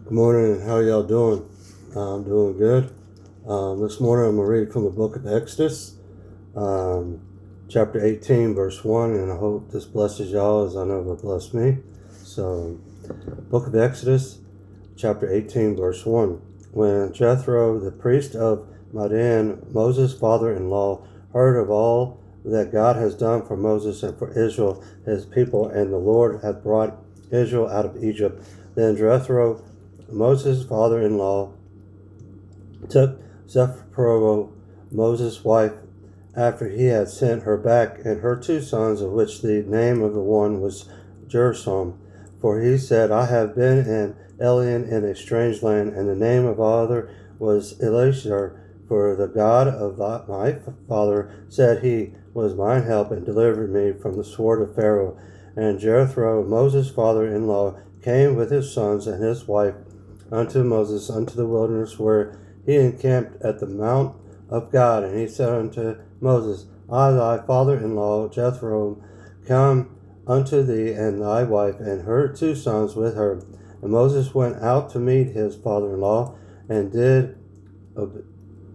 Good morning. How y'all doing? I'm doing good. This morning I'm going to read from the book of Exodus, chapter 18, verse 1, and I hope this blesses y'all as I know it blessed me. So, book of Exodus, chapter 18, verse 1. When Jethro, the priest of Midian, Moses' father-in-law, heard of all that God has done for Moses and for Israel, his people, and the Lord had brought Israel out of Egypt, then Jethro, Moses' father-in-law, took Zipporah, Moses' wife, after he had sent her back, and her two sons, of which the name of the one was Gershom. For he said, I have been an alien in a strange land, and the name of the other was Eliezer. For the God of my father, said he, was mine help, and delivered me from the sword of Pharaoh. And Jethro, Moses' father-in-law, came with his sons and his wife unto Moses unto the wilderness, where he encamped at the mount of God. And he said unto Moses, I, thy father-in-law Jethro, come unto thee, and thy wife and her two sons with her. And Moses went out to meet his father-in-law, and did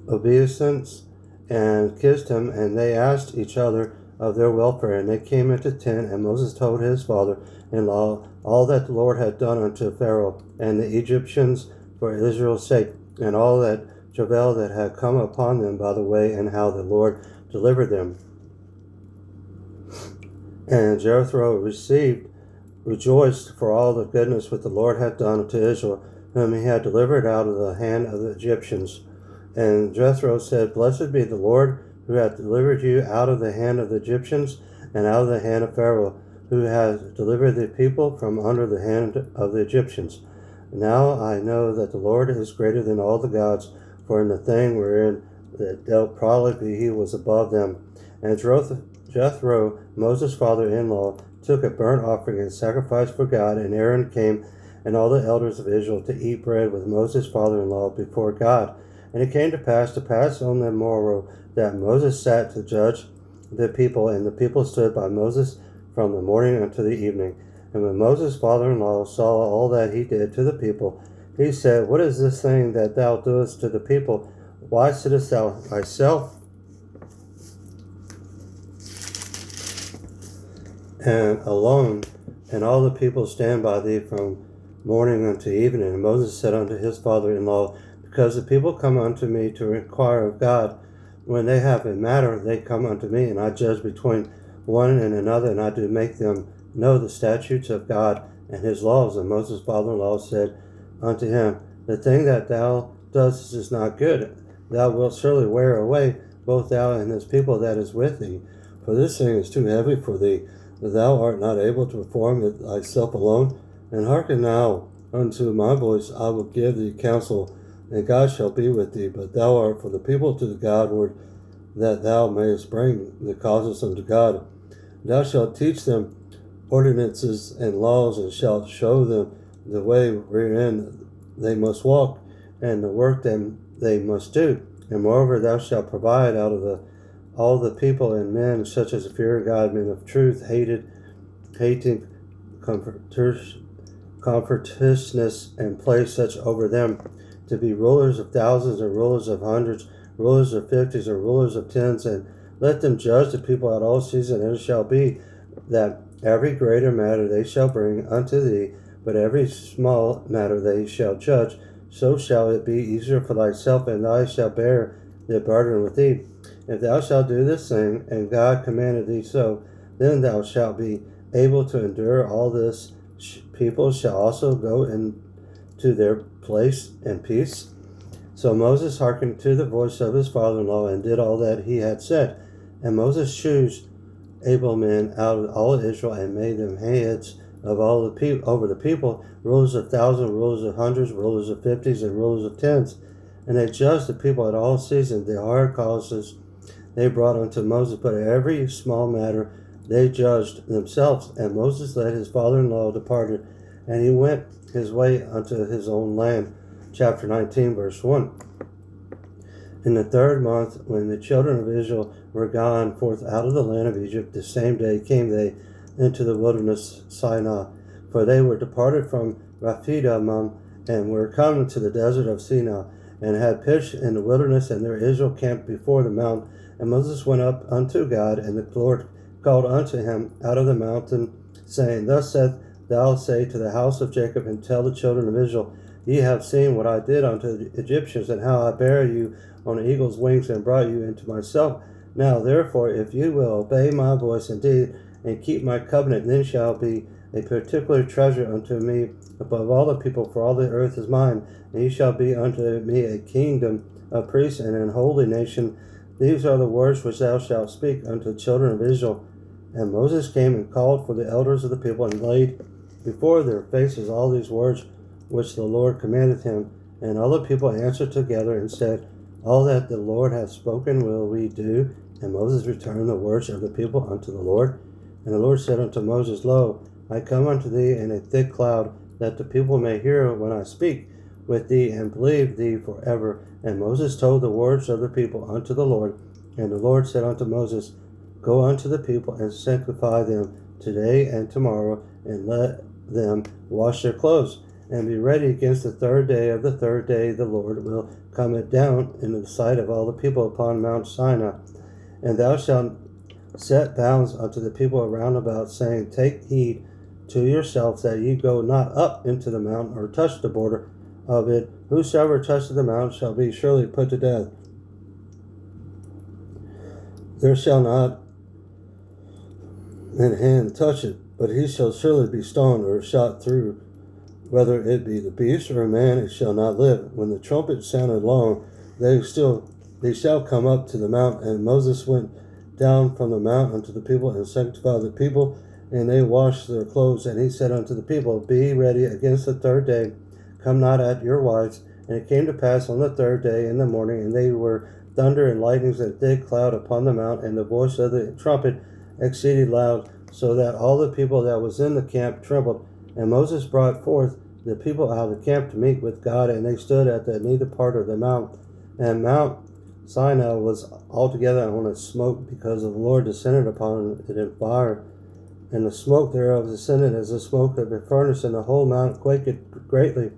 obeisance, and kissed him, and they asked each other of their welfare. And they came into the tent, and Moses told his father-in-law all that the Lord had done unto Pharaoh and the Egyptians for Israel's sake, and all that travail that had come upon them by the way, and how the Lord delivered them. And Jethro rejoiced for all the goodness which the Lord had done to Israel, whom he had delivered out of the hand of the Egyptians. And Jethro said, Blessed be the Lord, who hath delivered you out of the hand of the Egyptians, and out of the hand of Pharaoh, who has delivered the people from under the hand of the Egyptians. Now I know that the Lord is greater than all the gods, for in the thing wherein that dealt proudly he was above them. And Jethro, Moses' father-in-law, took a burnt offering and sacrifice for God, and Aaron came and all the elders of Israel to eat bread with Moses' father-in-law before God. And it came to pass on the morrow that Moses sat to judge the people, and the people stood by Moses from the morning unto the evening. And when Moses' father-in-law saw all that he did to the people, he said, What is this thing that thou doest to the people? Why sittest thou thyself and alone, and all the people stand by thee from morning unto evening? And Moses said unto his father-in-law, Because the people come unto me to inquire of God. When they have a matter, they come unto me, and I judge between one and another, and I do make them know the statutes of God and his laws. And Moses' father-in-law said unto him, The thing that thou doest is not good. Thou wilt surely wear away both thou and this people that is with thee. For this thing is too heavy for thee, that thou art not able to perform it thyself alone. And hearken now unto my voice, I will give thee counsel, and God shall be with thee. But thou art for the people to the Godward, that thou mayest bring the causes unto God. Thou shalt teach them ordinances and laws, and shalt show them the way wherein they must walk, and the work that they must do. And moreover, thou shalt provide out of all the people and men such as fear God, men of truth, hating covetousness, and place such over them to be rulers of thousands, and rulers of hundreds, rulers of fifties, and rulers of tens, and let them judge the people at all seasons. And it shall be that every greater matter they shall bring unto thee, but every small matter they shall judge. So shall it be easier for thyself, and thou shalt bear the burden with thee. If thou shalt do this thing, and God commanded thee so, then thou shalt be able to endure all this. People shall also go into their place in peace. So Moses hearkened to the voice of his father-in-law, and did all that he had said. And Moses chose able men out of all Israel, and made them heads of all the people over the people, rulers of thousands, rulers of hundreds, rulers of fifties, and rulers of tens. And they judged the people at all seasons. The hard causes they brought unto Moses, but every small matter they judged themselves. And Moses let his father-in-law departed, and he went his way unto his own land. Chapter 19, verse 1. In the third month, when the children of Israel were gone forth out of the land of Egypt, the same day came they into the wilderness Sinai, for they were departed from Rephidim, and were come to the desert of Sinai, and had pitched in the wilderness, and there Israel camped before the mount. And Moses went up unto God, and the Lord called unto him out of the mountain, saying, Thus saith thou say to the house of Jacob, and tell the children of Israel, Ye have seen what I did unto the Egyptians, and how I bare you on eagle's wings, and brought you into myself. Now therefore, if you will obey my voice indeed, and keep my covenant, then shall be a particular treasure unto me above all the people, for all the earth is mine, and ye shall be unto me a kingdom of priests and an holy nation. These are the words which thou shalt speak unto the children of Israel. And Moses came and called for the elders of the people, and laid before their faces all these words which the Lord commanded him. And all the people answered together and said, All that the Lord hath spoken will we do. And Moses returned the words of the people unto the Lord. And the Lord said unto Moses, Lo, I come unto thee in a thick cloud, that the people may hear when I speak with thee, and believe thee forever. And Moses told the words of the people unto the Lord. And the Lord said unto Moses, Go unto the people, and sanctify them today and tomorrow, and let them wash their clothes, and be ready against the third day of the third day. The Lord will come down in the sight of all the people upon Mount Sinai. And thou shalt set bounds unto the people round about, saying, Take heed to yourselves that ye go not up into the mount, or touch the border of it. Whosoever toucheth the mount shall be surely put to death. There shall not an hand touch it, but he shall surely be stoned or shot through. Whether it be the beast or a man, it shall not live. When the trumpet sounded long, they shall come up to the mount. And Moses went down from the mount unto the people, and sanctified the people, and they washed their clothes. And he said unto the people, Be ready against the third day, come not at your wives. And it came to pass on the third day in the morning, and they were thunder and lightnings and thick cloud upon the mount, and the voice of the trumpet exceeded loud, so that all the people that was in the camp trembled. And Moses brought forth the people out of the camp to meet with God, and they stood at the neither part of the mount. And Mount Sinai was altogether on a smoke, because the Lord descended upon it in fire. And the smoke thereof ascended as the smoke of a furnace, and the whole mount quaked greatly.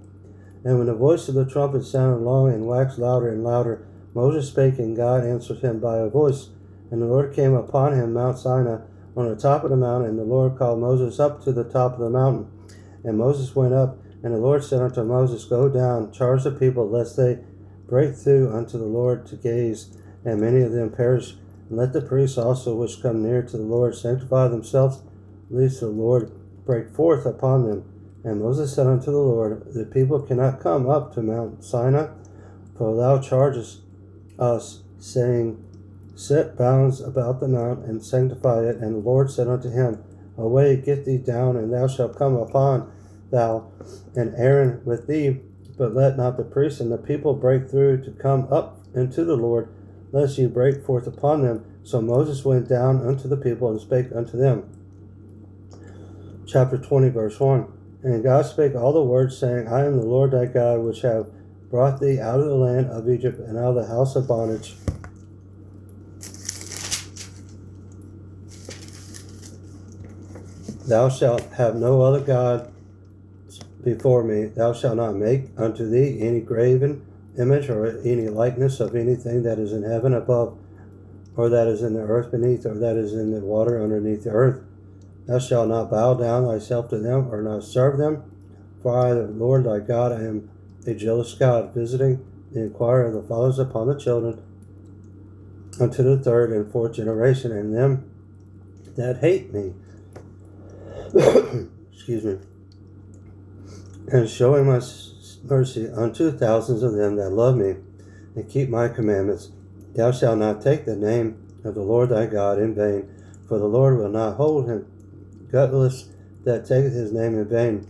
And when the voice of the trumpet sounded long, and waxed louder and louder, Moses spake, and God answered him by a voice. And the Lord came upon him, Mount Sinai, on the top of the mountain. And the Lord called Moses up to the top of the mountain. And Moses went up, and the Lord said unto Moses, Go down, charge the people, lest they break through unto the Lord to gaze, and many of them perish. And let the priests also which come near to the Lord sanctify themselves, lest the Lord break forth upon them. And Moses said unto the Lord, The people cannot come up to Mount Sinai, for thou chargest us, saying, Set bounds about the mount, and sanctify it. And the Lord said unto him, Away, get thee down, and thou shalt come upon thou and Aaron with thee, but let not the priests and the people break through to come up into the Lord, lest ye break forth upon them. So Moses went down unto the people, and spake unto them. Chapter 20, verse 1. And God spake all the words, saying, I am the Lord thy God, which have brought thee out of the land of Egypt, and out of the house of bondage. Thou shalt have no other God before me. Thou shalt not make unto thee any graven image, or any likeness of anything that is in heaven above, or that is in the earth beneath, or that is in the water underneath the earth. Thou shalt not bow down thyself to them, or not serve them. For I, the Lord thy God, I am a jealous God, visiting the inquiry of the fathers upon the children, unto the third and fourth generation, and them that hate me. Excuse me. And showing my mercy unto thousands of them that love me, and keep my commandments. Thou shalt not take the name of the Lord thy God in vain, for the Lord will not hold him guiltless that taketh his name in vain.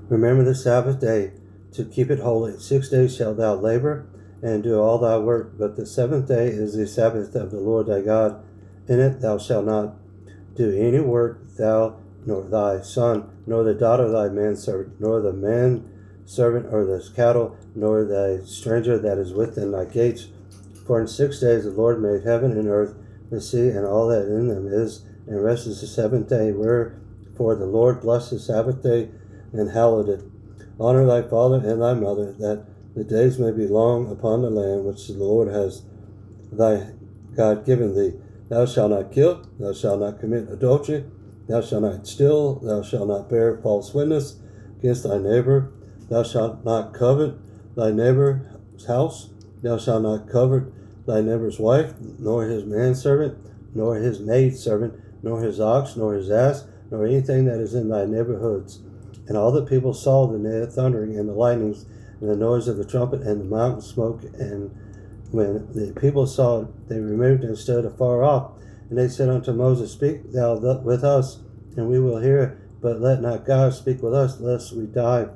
Remember the Sabbath day, to keep it holy. 6 days shalt thou labor, and do all thy work, but the seventh day is the Sabbath of the Lord thy God. In it thou shalt not do any work, thou, nor thy son, nor the daughter of thy manservant, nor the manservant, or the cattle, nor thy stranger that is within thy gates. For in 6 days the Lord made heaven and earth, the sea, and all that in them is, and rested the seventh day. Wherefore the Lord blessed the Sabbath day, and hallowed it. Honor thy father and thy mother, that the days may be long upon the land which the Lord has thy God given thee. Thou shalt not kill, thou shalt not commit adultery, thou shalt not steal, thou shalt not bear false witness against thy neighbor, thou shalt not covet thy neighbor's house, thou shalt not covet thy neighbor's wife, nor his manservant, nor his maidservant, nor his ox, nor his ass, nor anything that is in thy neighborhoods. And all the people saw the thundering and the lightnings, and the noise of the trumpet and the mountain smoke. And when the people saw it, they removed and stood afar off. And they said unto Moses, Speak thou with us, and we will hear, but let not God speak with us, lest we die.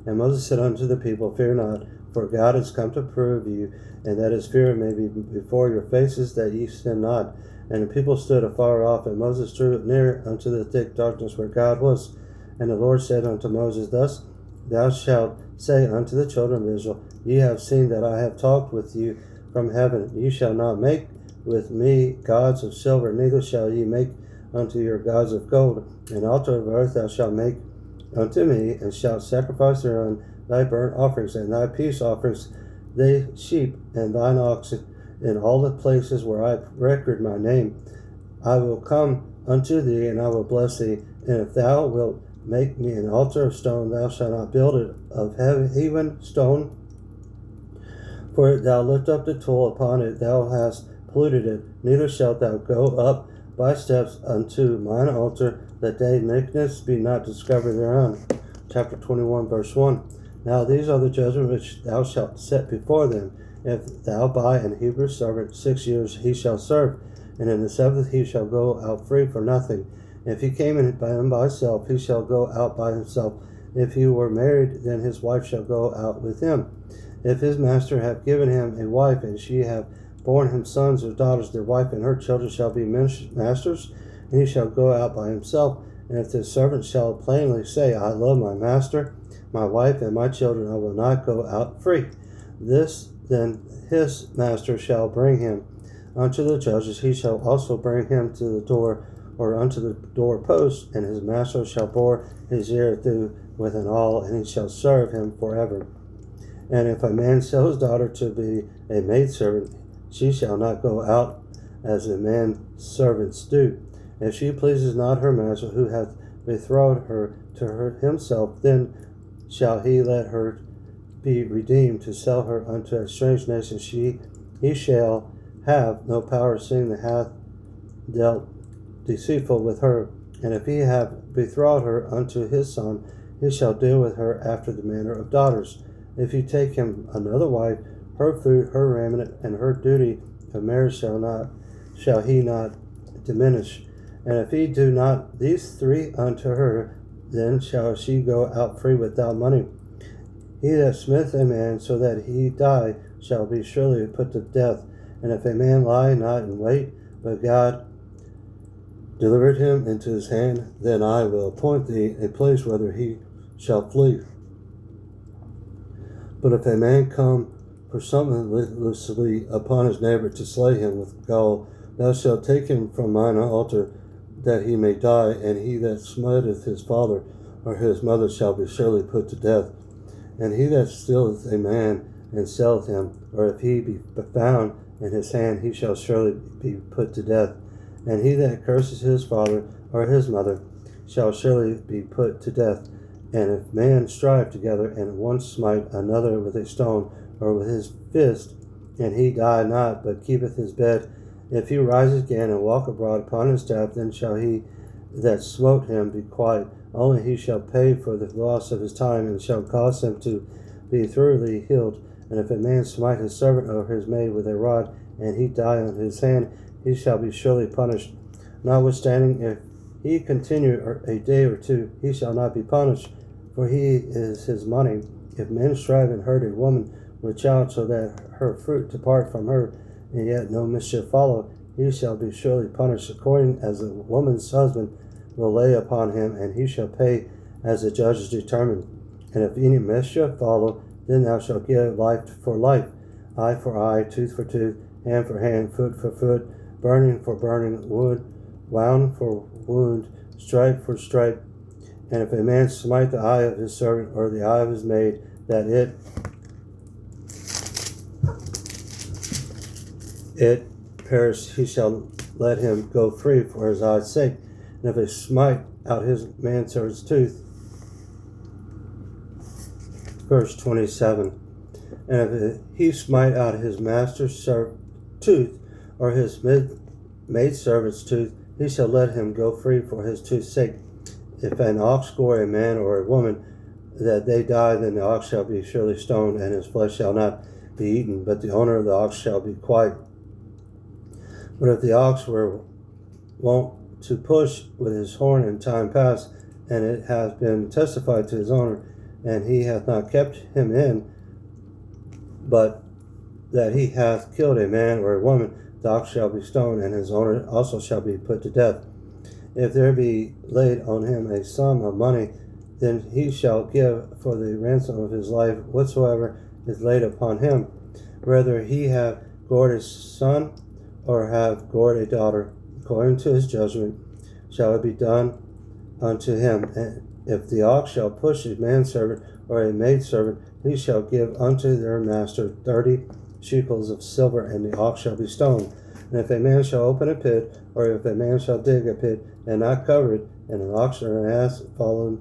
And Moses said unto the people, Fear not, for God is come to prove you, and that his fear may be before your faces, that ye sin not. And the people stood afar off, and Moses drew near unto the thick darkness where God was. And the Lord said unto Moses, Thus thou shalt say unto the children of Israel, Ye have seen that I have talked with you from heaven. Ye shall not make with me gods of silver, neither shall ye make unto your gods of gold. An altar of earth thou shalt make unto me, and shalt sacrifice thereon thy burnt offerings and thy peace offerings, thy sheep and thine oxen, in all the places where I record my name. I will come unto thee, and I will bless thee. And if thou wilt make me an altar of stone, thou shalt not build it of hewn stone, for thou lift up the tool upon it, thou hast polluted it. Neither shalt thou go up by steps unto mine altar, that thy nakedness be not discovered thereon. Chapter 21, verse 1. Now these are the judgments which thou shalt set before them. If thou buy an Hebrew servant, 6 years he shall serve, and in the 7th he shall go out free for nothing. If he came in by himself, he shall go out by himself. If he were married, then his wife shall go out with him. If his master have given him a wife, and she have borne him sons or daughters, their wife and her children shall be masters, and he shall go out by himself. And if the servant shall plainly say, I love my master, my wife, and my children, I will not go out free. This then his master shall bring him unto the judges. He shall also bring him to the door, or unto the doorpost, and his master shall bore his ear through with an awl, and he shall serve him forever. And if a man sell his daughter to be a maidservant, she shall not go out as the man's servants do. If she pleases not her master, who hath betrothed her to himself, then shall he let her be redeemed to sell her unto a strange nation. He shall have no power, seeing that hath dealt deceitful with her. And if he have betrothed her unto his son, he shall deal with her after the manner of daughters. If he take him another wife, her food, her raiment, and her duty of marriage shall he not diminish. And if he do not these three unto her, then shall she go out free without money. He that smith a man so that he die shall be surely put to death. And if a man lie not in wait, but God delivered him into his hand, then I will appoint thee a place whither he shall flee. But if a man come presumptuously upon his neighbor to slay him with gall, thou shalt take him from mine altar, that he may die, and he that smiteth his father or his mother shall be surely put to death. And he that stealeth a man and selleth him, or if he be found in his hand, he shall surely be put to death. And he that curses his father or his mother shall surely be put to death. And if man strive together, and one smite another with a stone or with his fist, and he die not, but keepeth his bed, if he rise again and walk abroad upon his death, then shall he that smote him be quiet. Only he shall pay for the loss of his time, and shall cause him to be thoroughly healed. And if a man smite his servant or his maid with a rod, and he die on his hand, he shall be surely punished. Notwithstanding, if he continue a day or two, he shall not be punished, for he is his money. If men strive and hurt a woman with child, so that her fruit depart from her, and yet no mischief follow, he shall be surely punished, according as the woman's husband will lay upon him, and he shall pay as the judges determine. And if any mischief follow, then thou shalt give life for life, eye for eye, tooth for tooth, hand for hand, foot for foot, burning for burning, wound for wound, stripe for stripe. And if a man smite the eye of his servant or the eye of his maid, that it perish, he shall let him go free for his eye's sake. And if he smite out his manservant's tooth, verse 27, and if he smite out his master's tooth or his maidservant's tooth, he shall let him go free for his tooth's sake. If an ox gore a man or a woman, that they die, then the ox shall be surely stoned, and his flesh shall not be eaten, but the owner of the ox shall be quiet. But if the ox were wont to push with his horn in time past, and it has been testified to his owner, and he hath not kept him in, but that he hath killed a man or a woman, the ox shall be stoned, and his owner also shall be put to death. If there be laid on him a sum of money, then he shall give for the ransom of his life whatsoever is laid upon him, whether he have gored a son or have gored a daughter, according to his judgment shall it be done unto him. And if the ox shall push a manservant or a maidservant, he shall give unto their master 30 shekels of silver, and the ox shall be stoned. And if a man shall open a pit, or if a man shall dig a pit and not cover it, and an ox or an ass fall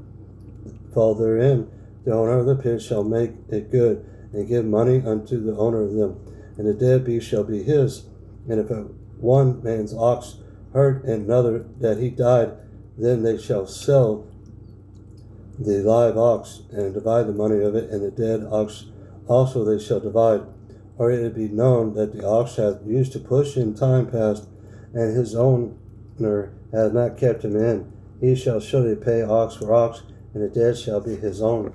therein, the owner of the pit shall make it good, and give money unto the owner of them, and the dead beast shall be his. And if one man's ox hurt another that he died, then they shall sell the live ox, and divide the money of it, and the dead ox also they shall divide. Or it be known that the ox hath used to push in time past, and his owner hath not kept him in, he shall surely pay ox for ox, and the dead shall be his own.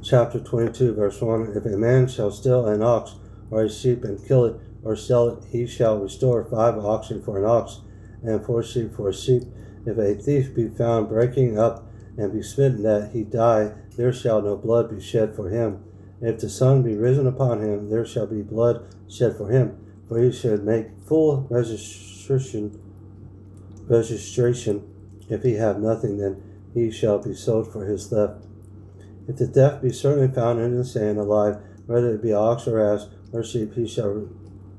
Chapter 22, verse 1. If a man shall steal an ox or a sheep and kill it or sell it, he shall restore 5 oxen for an ox, and 4 sheep for a sheep. If a thief be found breaking up and be smitten that he die, there shall no blood be shed for him. If the sun be risen upon him, there shall be blood shed for him, for he should make full registration. If he have nothing, then he shall be sold for his theft. If the theft be certainly found in the sand alive, whether it be ox or ass or sheep, he shall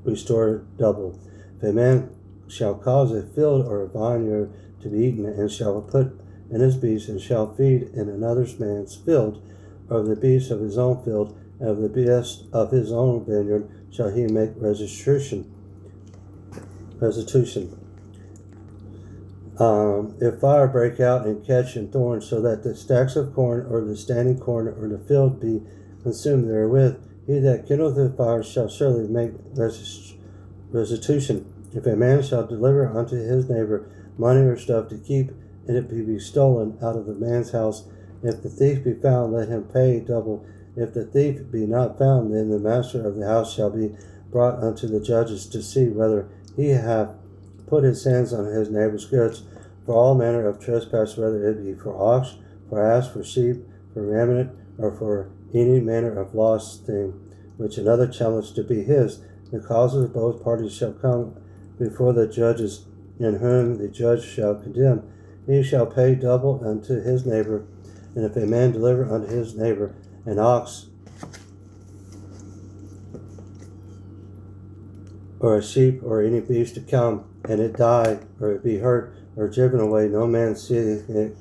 restore double. If a man shall cause a field or a vineyard to be eaten, and shall put in his beast, and shall feed in another man's field, or of the beast of his own field, and of the beast of his own vineyard, shall he make restitution. If fire break out and catch in thorns, so that the stacks of corn or the standing corn or the field be consumed therewith, he that kindleth the fire shall surely make restitution. If a man shall deliver unto his neighbor money or stuff to keep, and it be stolen out of the man's house, if the thief be found, let him pay double. If the thief be not found, then the master of the house shall be brought unto the judges to see whether he have put his hands on his neighbor's goods. For all manner of trespass, whether it be for ox, for ass, for sheep, for raiment, or for any manner of lost thing, which another challenged to be his, the causes of both parties shall come before the judges, in whom the judge shall condemn. He shall pay double unto his neighbor. And if a man deliver unto his neighbor an ox or a sheep or any beast to come, and it die, or it be hurt, or driven away, no man seeth it,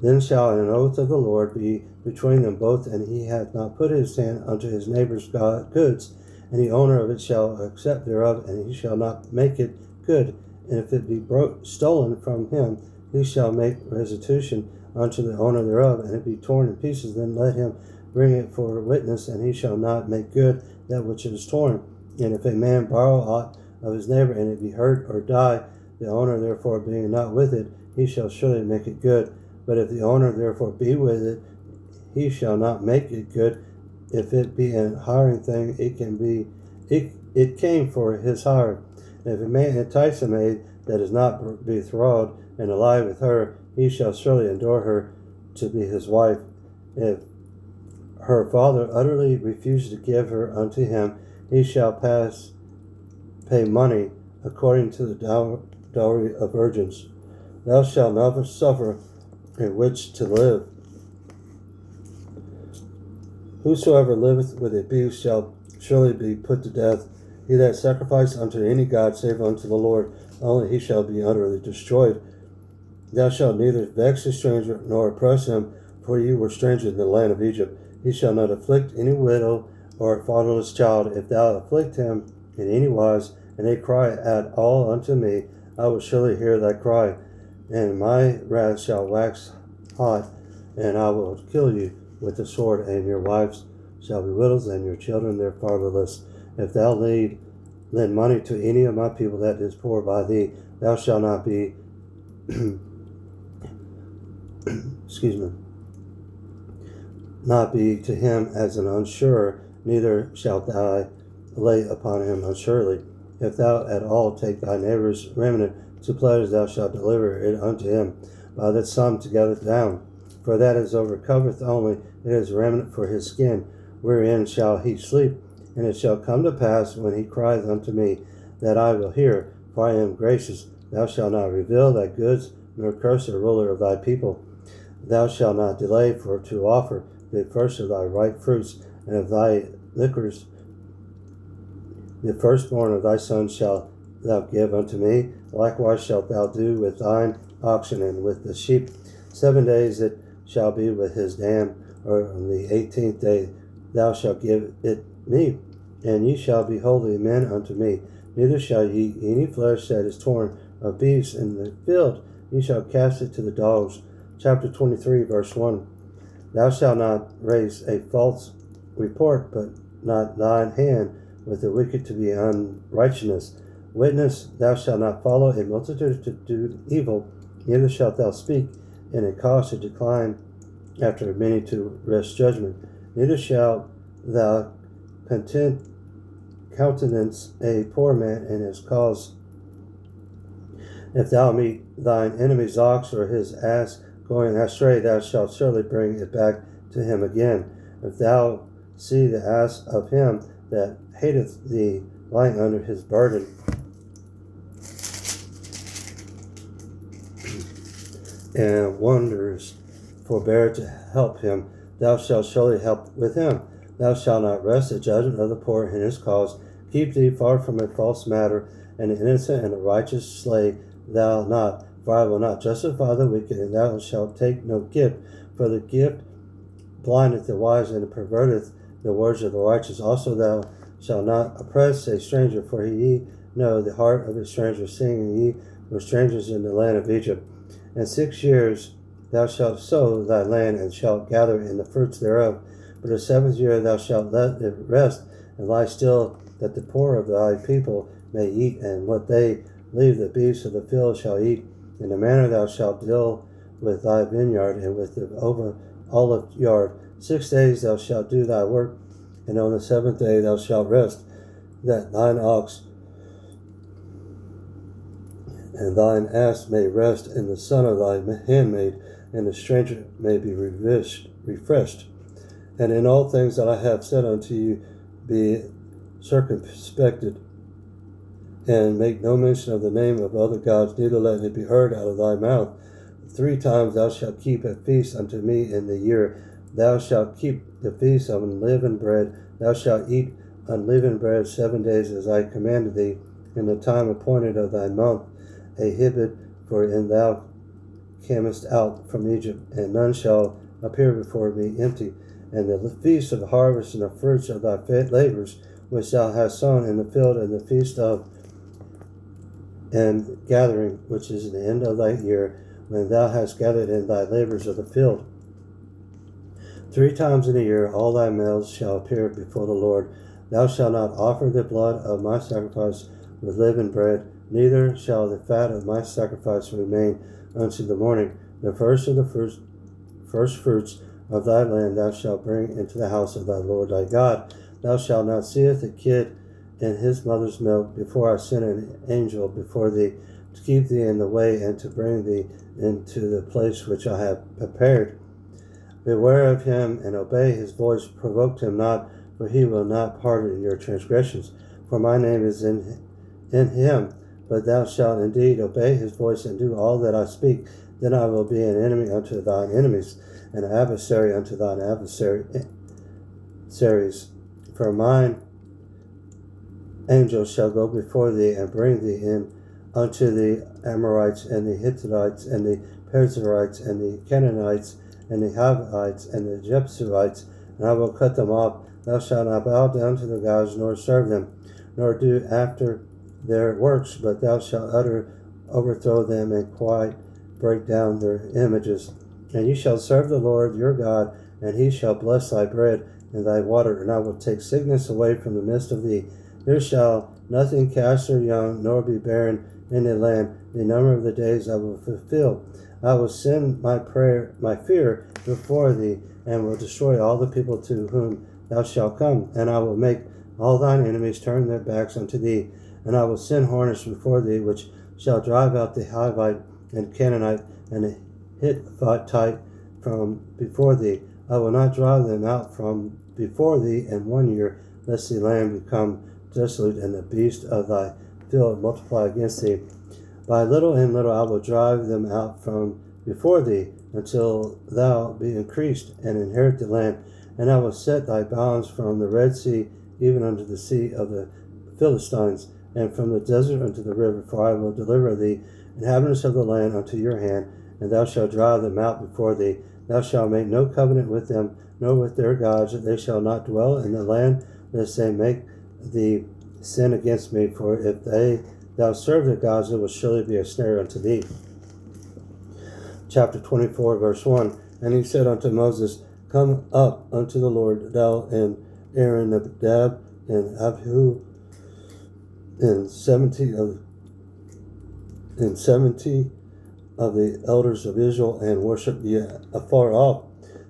then shall an oath of the Lord be between them both, and he hath not put his hand unto his neighbor's goods, and the owner of it shall accept thereof, and he shall not make it good. And if it be stolen from him, he shall make restitution unto the owner thereof, and it be torn in pieces, then let him bring it for witness, and he shall not make good that which is torn. And if a man borrow aught of his neighbor, and it be hurt or die, the owner therefore being not with it, he shall surely make it good. But if the owner therefore be with it, he shall not make it good. If it be an hiring thing, it came for his hire. And if a man entice a maid that is not betrothed, and alive with her, he shall surely endure her to be his wife. If her father utterly refuse to give her unto him, he shall pay money according to the dowry of virgins. Thou shalt never suffer in which to live. Whosoever liveth with a beast shall surely be put to death. He that sacrificeth unto any god save unto the Lord, only he shall be utterly destroyed. Thou shalt neither vex a stranger nor oppress him, for ye were strangers in the land of Egypt. He shall not afflict any widow or fatherless child. If thou afflict him in any wise, and they cry at all unto me, I will surely hear thy cry, and my wrath shall wax hot, and I will kill you with the sword, and your wives shall be widows, and your children their fatherless. If thou lend money to any of my people that is poor by thee, thou shalt not be not be to him as an unsurer, neither shalt thou lay upon him unsurely. If thou at all take thy neighbor's remnant to pledge, thou shalt deliver it unto him by the sum together down. For that is overcovereth only, it is a remnant for his skin, wherein shall he sleep. And it shall come to pass, when he crieth unto me, that I will hear, for I am gracious. Thou shalt not reveal thy goods, nor curse the ruler of thy people. Thou shalt not delay for to offer the first of thy ripe fruits, and of thy liquors the firstborn of thy sons shalt thou give unto me. Likewise shalt thou do with thine oxen and with the sheep. 7 days it shall be with his dam, or on the 18th day thou shalt give it me, and ye shall be holy men unto me. Neither shall ye eat any flesh that is torn of beasts in the field. Ye shall cast it to the dogs. Chapter 23, verse 1. Thou shalt not raise a false report, but not thine hand with the wicked to be unrighteousness. Witness, thou shalt not follow a multitude to do evil, neither shalt thou speak in a cause to decline after many to wrest judgment. Neither shalt thou countenance a poor man in his cause. If thou meet thine enemy's ox or his ass going astray, thou shalt surely bring it back to him again. If thou see the ass of him that hateth thee lying under his burden, and wonders forbear to help him, thou shalt surely help with him. Thou shalt not wrest the judgment of the poor in his cause. Keep thee far from a false matter, and the innocent and the righteous slay thou not. For I will not justify the wicked, and thou shalt take no gift. For the gift blindeth the wise, and perverteth the words of the righteous. Also thou shalt not oppress a stranger, for ye know the heart of a stranger, seeing ye were strangers in the land of Egypt. In 6 years thou shalt sow thy land, and shalt gather in the fruits thereof. But the 7th year thou shalt let it rest, and lie still, that the poor of thy people may eat, and what they leave the beasts of the field shall eat. In the manner thou shalt deal with thy vineyard, and with the olive yard. 6 days thou shalt do thy work, and on the 7th day thou shalt rest, that thine ox and thine ass may rest, and the son of thy handmaid, and the stranger may be refreshed. And in all things that I have said unto you, be circumspected, and make no mention of the name of other gods, neither let it be heard out of thy mouth. 3 times thou shalt keep a feast unto me in the year. Thou shalt keep the feast of unleavened bread. Thou shalt eat unleavened bread 7 days, as I commanded thee, in the time appointed of thy month, a Hibit, for in thou camest out from Egypt, and none shall appear before me empty. And the feast of the harvest, and the fruits of thy labors, which thou hast sown in the field, and the feast of and gathering, which is the end of thy year, when thou hast gathered in thy labors of the field. 3 times in a year all thy males shall appear before the Lord. Thou shalt not offer the blood of my sacrifice with leavened bread, neither shall the fat of my sacrifice remain unto the morning. The first of the first fruits of thy land thou shalt bring into the house of thy Lord thy God. Thou shalt not seeth a kid in his mother's milk, before I send an angel before thee, to keep thee in the way, and to bring thee into the place which I have prepared. Beware of him, and obey his voice. Provoke him not, for he will not pardon your transgressions. For my name is in him. But thou shalt indeed obey his voice, and do all that I speak. Then I will be an enemy unto thine enemies, and an adversary unto thine adversaries. For mine angels shall go before thee, and bring thee in unto the Amorites, and the Hittites, and the Perizzites, and the Canaanites, and the Hivites, and the Jebusites, and I will cut them off. Thou shalt not bow down to the gods, nor serve them, nor do after their works, but thou shalt overthrow them, and quite break down their images. And you shall serve the Lord your God, and he shall bless thy bread and thy water, and I will take sickness away from the midst of thee. There shall nothing cast their young, nor be barren in the land. The number of the days I will fulfill. I will send my fear before thee, and will destroy all the people to whom thou shalt come. And I will make all thine enemies turn their backs unto thee. And I will send hornets before thee, which shall drive out the Hivite and Canaanite and the Hittite from before thee. I will not drive them out from before thee in 1 year, lest the land become desolate, and the beasts of thy field multiply against thee. By little and little I will drive them out from before thee, until thou be increased, and inherit the land. And I will set thy bounds from the Red Sea even unto the sea of the Philistines, and from the desert unto the river. For I will deliver the inhabitants of the land unto your hand, and thou shalt drive them out before thee. Thou shalt make no covenant with them, nor with their gods, that they shall not dwell in the land, lest they make thee sin against me. For if thou serve the gods, it will surely be a snare unto thee. Chapter 24, verse 1. And he said unto Moses, Come up unto the Lord, thou and Aaron, Nadab, and Abihu, and 70 of the elders of Israel, and worship ye afar off.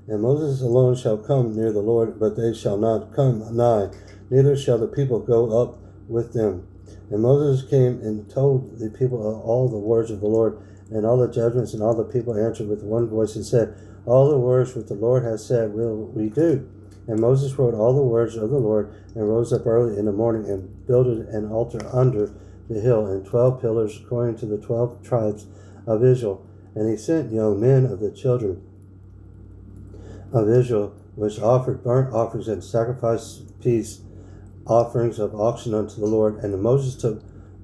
And Moses alone shall come near the Lord, but they shall not come nigh, neither shall the people go up with them. And Moses came and told the people all the words of the Lord, and all the judgments, and all the people answered with one voice and said, All the words which the Lord has said will we do. And Moses wrote all the words of the Lord, and rose up early in the morning, and builded an altar under the hill, and 12 pillars according to the 12 tribes of Israel. And he sent young men of the children of Israel, which offered burnt offerings and sacrificed peace offerings of oxen unto the Lord. And Moses took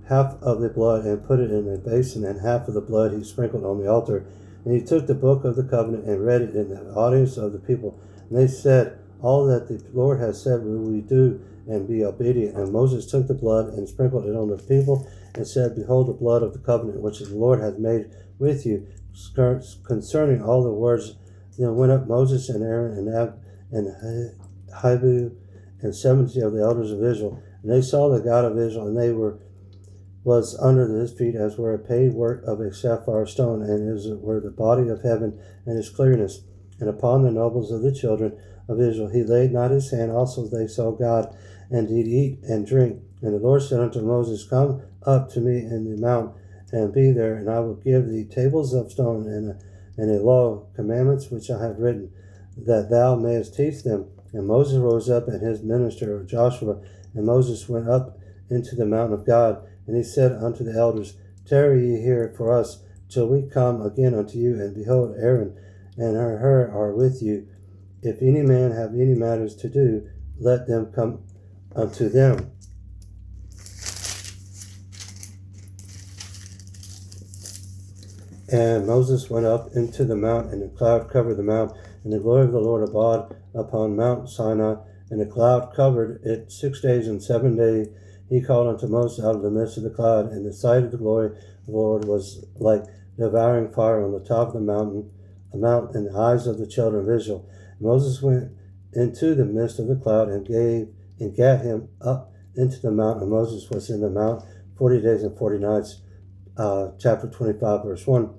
half of the blood and put it in a basin, and half of the blood he sprinkled on the altar. And he took the book of the covenant and read it in the audience of the people. And they said, All that the Lord has said will we do, and be obedient. And Moses took the blood and sprinkled it on the people, and said, Behold the blood of the covenant which the Lord hath made with you, concerning all the words. Then went up Moses and Aaron and Abihu and 70 of the elders of Israel, and they saw the God of Israel, and they was under his feet as were a paved work of a sapphire stone, and as it were the body of heaven and his clearness. And upon the nobles of the children of Israel he laid not his hand. Also they saw God, and did eat and drink. And the Lord said unto Moses, Come up to me in the mount, and be there, and I will give thee tables of stone, and a law, commandments which I have written, that thou mayest teach them. And Moses rose up, and his minister Joshua, and Moses went up into the mountain of God. And he said unto the elders, Tarry ye here for us, till we come again unto you. And behold, Aaron and her are with you. If any man have any matters to do, let them come unto them. And Moses went up into the mount, and the cloud covered the mount, and the glory of the Lord abode upon Mount Sinai, and the cloud covered it 6 days and 7 days. He called unto Moses out of the midst of the cloud, and the sight of the glory of the Lord was like devouring fire on the top of the mountain, in the eyes of the children of Israel. Moses went into the midst of the cloud, and gat him up into the mount, and Moses was in the mount 40 days and 40 nights. Chapter 25, verse 1.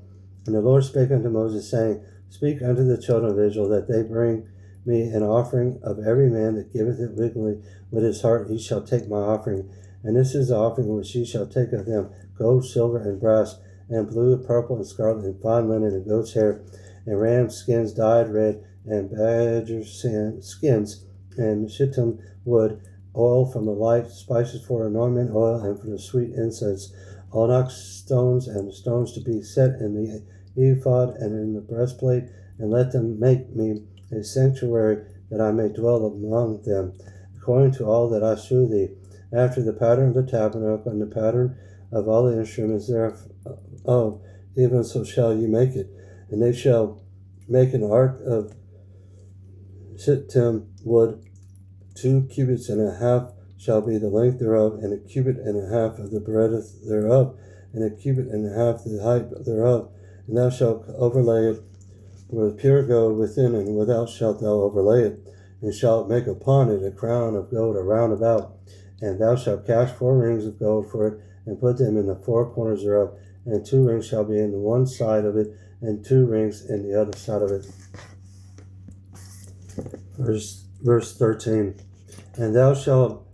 And the Lord spake unto Moses, saying, Speak unto the children of Israel, that they bring me an offering of every man that giveth it wickedly with his heart. He shall take my offering. And this is the offering which ye shall take of them: gold, silver, and brass, and blue, and purple, and scarlet, and fine linen, and goat's hair, and ram skins dyed red, and badger skins, and shittim wood, oil from the light, spices for anointment oil, and for the sweet incense, onyx stones, and stones to be set in the ephod, and in the breastplate, and let them make me a sanctuary, that I may dwell among them, according to all that I shew thee, after the pattern of the tabernacle, and the pattern of all the instruments thereof, even so shall ye make it. And they shall make an ark of shittim wood, 2 cubits and a half shall be the length thereof, and a cubit and a half of the breadth thereof, and a cubit and a half the height thereof. And thou shalt overlay it with pure gold within and without shalt thou overlay it, and shalt make upon it a crown of gold around about. And thou shalt cast 4 rings of gold for it, and put them in the 4 corners thereof, and 2 rings shall be in the one side of it, and 2 rings in the other side of it. Verse 13. And thou shalt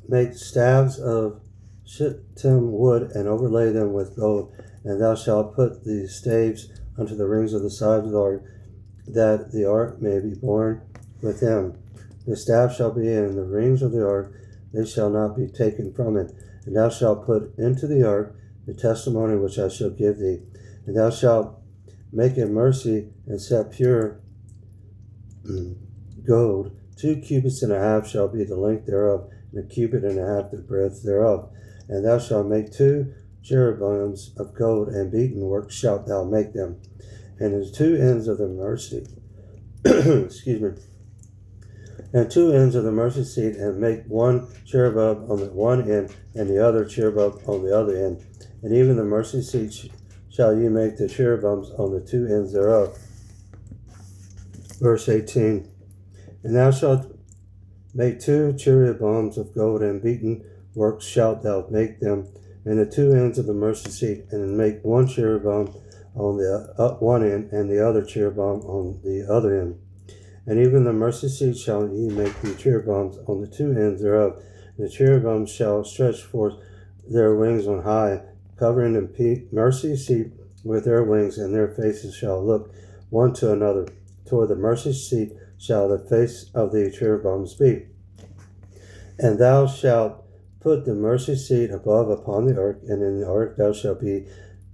make staves of shittim wood, and overlay them with gold, and thou shalt put the staves unto the rings of the sides of the ark, that the ark may be borne with them. The staff shall be in the rings of the ark, they shall not be taken from it. And thou shalt put into the ark the testimony which I shall give thee. And thou shalt make a mercy, and set pure gold. 2 cubits and a half shall be the length thereof, and a cubit and a half the breadth thereof. And thou shalt make 2 cherubims of gold, and beaten work shalt thou make them. And the 2 ends of the mercy, and 2 ends of the mercy seat, and make 1 cherubim on the one end, and the other cherubim on the other end. And even the mercy seat shall ye make the cherubims on the 2 ends thereof. Verse 18. And thou shalt make 2 cherubims of gold, and beaten works shalt thou make them, and the 2 ends of the mercy seat, and make 1 cherubim on the one end, and the other cherubim on the other end. And even the mercy seat shall ye make the cherubims on the 2 ends thereof. The cherubims shall stretch forth their wings on high, covering the mercy seat with their wings, and their faces shall look one to another. Toward the mercy seat shall the face of the cherubims be. And thou shalt put the mercy seat above upon the ark, and in the ark thou shalt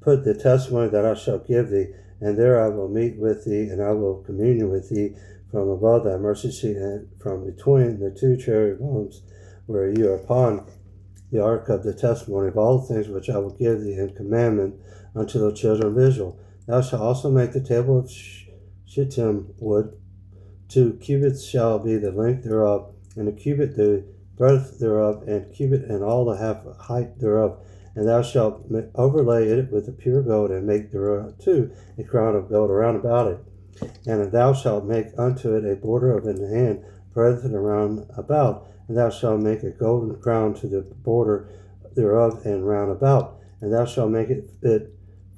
put the testimony that I shall give thee, and there I will meet with thee, and I will commune with thee from above thy mercy seat, and from between the 2 cherubims where you are upon the ark of the testimony of all things which I will give thee in commandment unto the children of Israel. Thou shalt also make the table of shittim wood. 2 cubits shall be the length thereof, and a cubit the breadth thereof, and a cubit and all the half height thereof. And thou shalt overlay it with the pure gold, and make thereof too a crown of gold around about it. And thou shalt make unto it a border of an hand breadth and around about. And thou shalt make a golden crown to the border thereof and round about. And thou shalt make it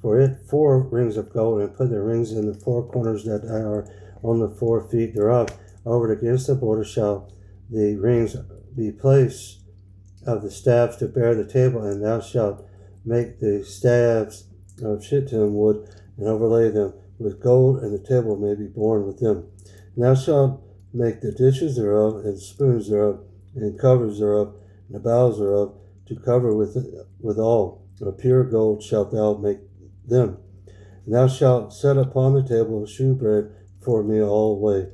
for it 4 rings of gold, and put the rings in the 4 corners that are on the 4 feet thereof. Over against the border shall the rings be placed of the staffs to bear the table, and thou shalt make the staves of shittim wood, and overlay them with gold, and the table may be borne with them. And thou shalt make the dishes thereof, and spoons thereof, and covers thereof, and the bowls thereof, to cover with all. Of pure gold shalt thou make them. And thou shalt set upon the table shewbread for me all way.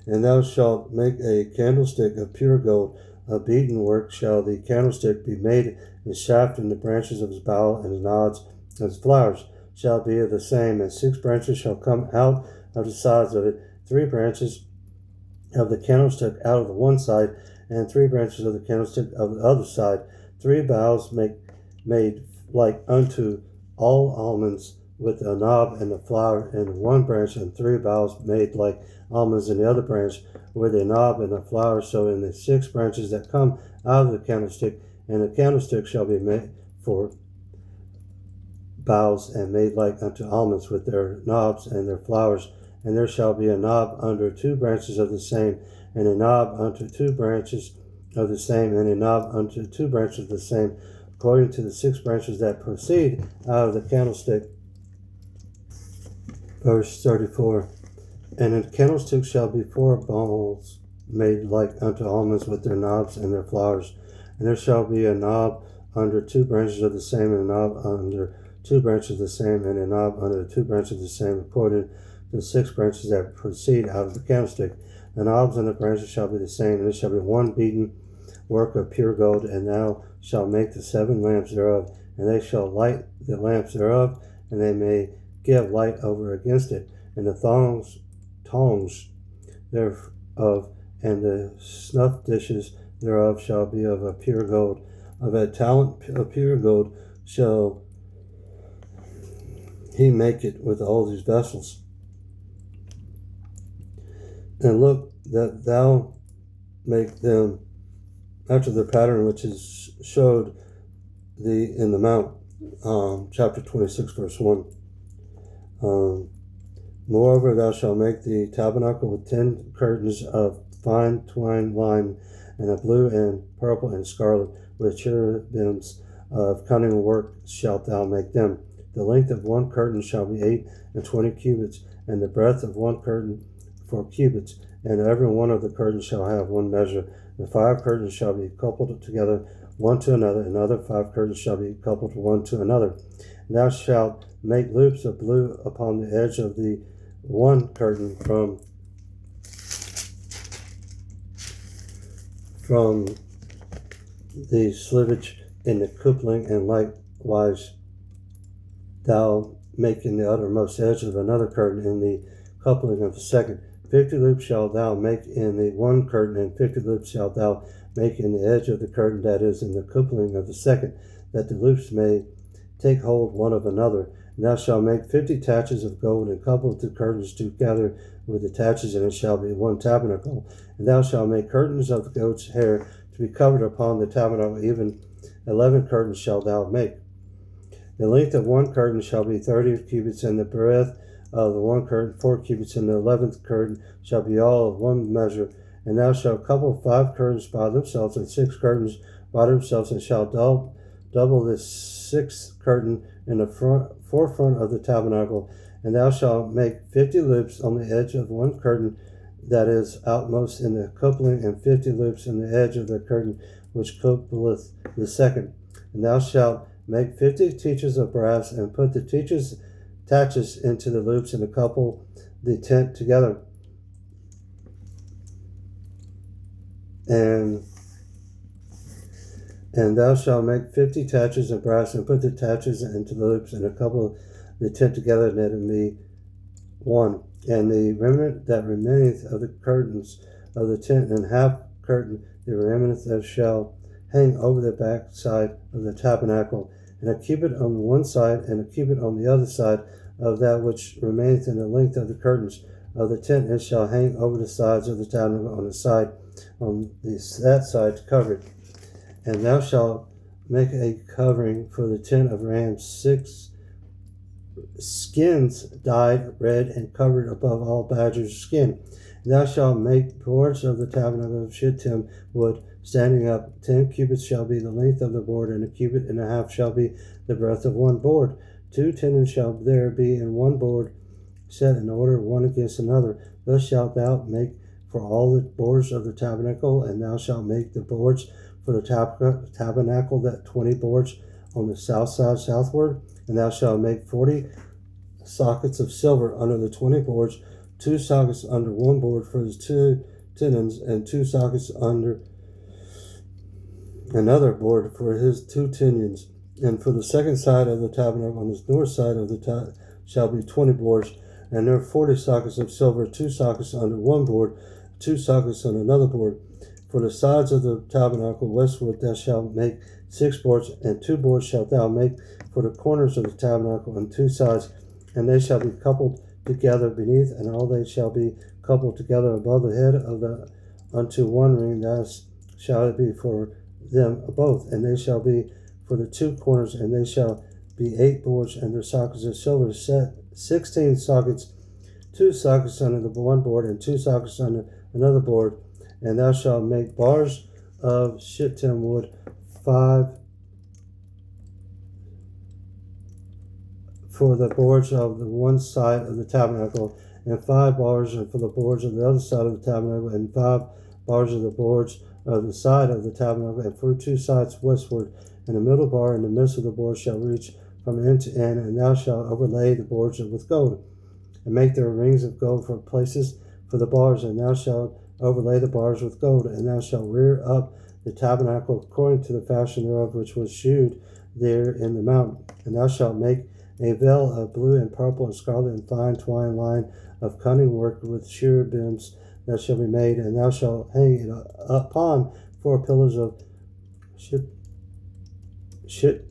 And thou shalt make a candlestick of pure gold. Of beaten work shall the candlestick be made, his shaft and the branches of his bow, and his nods and his flowers shall be of the same. And 6 branches shall come out of the sides of it, 3 branches of the candlestick out of the one side, and 3 branches of the candlestick of the other side. 3 boughs made like unto all almonds, with a knob and a flower in one branch, and 3 boughs made like almonds in the other branch, with a knob and a flower. So in the 6 branches that come out of the candlestick, and the candlestick shall be made for boughs, and made like unto almonds, with their knobs and their flowers. And there shall be a knob under 2 branches of the same, and a knob unto 2 branches of the same, and a knob unto 2 branches of the same, according to the 6 branches that proceed out of the candlestick. Verse 34. And in the candlestick shall be 4 bowls made like unto almonds, with their knobs and their flowers. And there shall be a knob under 2 branches of the same, and a knob under 2 branches the same, and a knob under the 2 branches the same, according to the 6 branches that proceed out of the candlestick. The knobs and the branches shall be the same, and it shall be one beaten work of pure gold, and thou shalt make the 7 lamps thereof, and they shall light the lamps thereof, and they may give light over against it. And the tongs thereof, and the snuff dishes thereof shall be of a pure gold. Of a talent of pure gold shall he make it with all these vessels. And look that thou make them after the pattern which is showed thee in the mount. Chapter 26, verse 1. Moreover, thou shalt make the tabernacle with 10 curtains of fine twined line, and of blue and purple and scarlet, with cherubims of cunning work shalt thou make them. The length of one curtain shall be 28 cubits, and the breadth of one curtain 4 cubits, and every one of the curtains shall have one measure. The 5 curtains shall be coupled together one to another, and other 5 curtains shall be coupled one to another. And thou shalt make loops of blue upon the edge of the one curtain from the slivage in the coupling, and likewise thou make in the uttermost edge of another curtain in the coupling of the second. 50 loops shalt thou make in the one curtain, and 50 loops shalt thou make in the edge of the curtain that is in the coupling of the second, that the loops may take hold one of another. And thou shalt make 50 taches of gold, and couple the curtains together with the taches, and it shall be one tabernacle. And thou shalt make curtains of the goat's hair to be covered upon the tabernacle, even 11 curtains shalt thou make. The length of one curtain shall be 30 cubits, and the breadth of the one curtain 4 cubits, and the 11th curtain shall be all of one measure. And thou shalt couple 5 curtains by themselves, and 6 curtains by themselves, and shalt double the 6th curtain in the forefront of the tabernacle. And thou shalt make 50 loops on the edge of one curtain that is outmost in the coupling, and 50 loops in the edge of the curtain which coupleth the second. And thou shalt make 50 teachers of brass, and put the taches into the loops, and couple the tent together. And thou shalt make 50 taches of brass, and put the taches into the loops, and couple the tent together, that it be one. And the remnant that remaineth of the curtains of the tent, and half curtain the remnant that shall hang over the back side of the tabernacle, and a cubit on one side, and a cubit on the other side of that which remaineth in the length of the curtains of the tent, and shall hang over the sides of the tabernacle on the side, that side to cover it. And thou shalt make a covering for the tent of rams, 6 skins dyed red, and covered above all badger's skin. And thou shalt make boards of the tabernacle of shittim wood, standing up. 10 cubits shall be the length of the board, and a cubit and a half shall be the breadth of one board. 2 tendons shall there be in one board, set in order one against another. Thus shalt thou make for all the boards of the tabernacle, and thou shalt make the boards for the tabernacle, that 20 boards on the south side southward. And thou shalt make 40 sockets of silver under the 20 boards, 2 sockets under one board for the 2 tendons, and 2 sockets under another board for his 2 tendons. And for the second side of the tabernacle, on the north side of the shall be 20 boards, and there are 40 sockets of silver, 2 sockets under one board, 2 sockets on another board. For the sides of the tabernacle westward thou shalt make 6 boards, and 2 boards shalt thou make for the corners of the tabernacle on 2 sides, and they shall be coupled together beneath, and all they shall be coupled together above the head of the unto one ring. Thus shall it be for them both, and they shall be for the 2 corners, and they shall be 8 boards, and their sockets of silver set 16 sockets, 2 sockets under the one board, and 2 sockets under another board. And thou shalt make bars of shittim wood, 5 for the boards of the one side of the tabernacle, and 5 bars for the boards of the other side of the tabernacle, and 5 bars of the boards of the side of the tabernacle, and for 2 sides westward. And the middle bar in the midst of the board shall reach from end to end, and thou shalt overlay the boards with gold, and make their rings of gold for places for the bars, and thou shalt overlay the bars with gold, and thou shalt rear up the tabernacle according to the fashion thereof, which was shewed there in the mountain. And thou shalt make a veil of blue and purple and scarlet and fine twine line of cunning work with cherubims that shall be made, and thou shalt hang it upon 4 pillars of shittim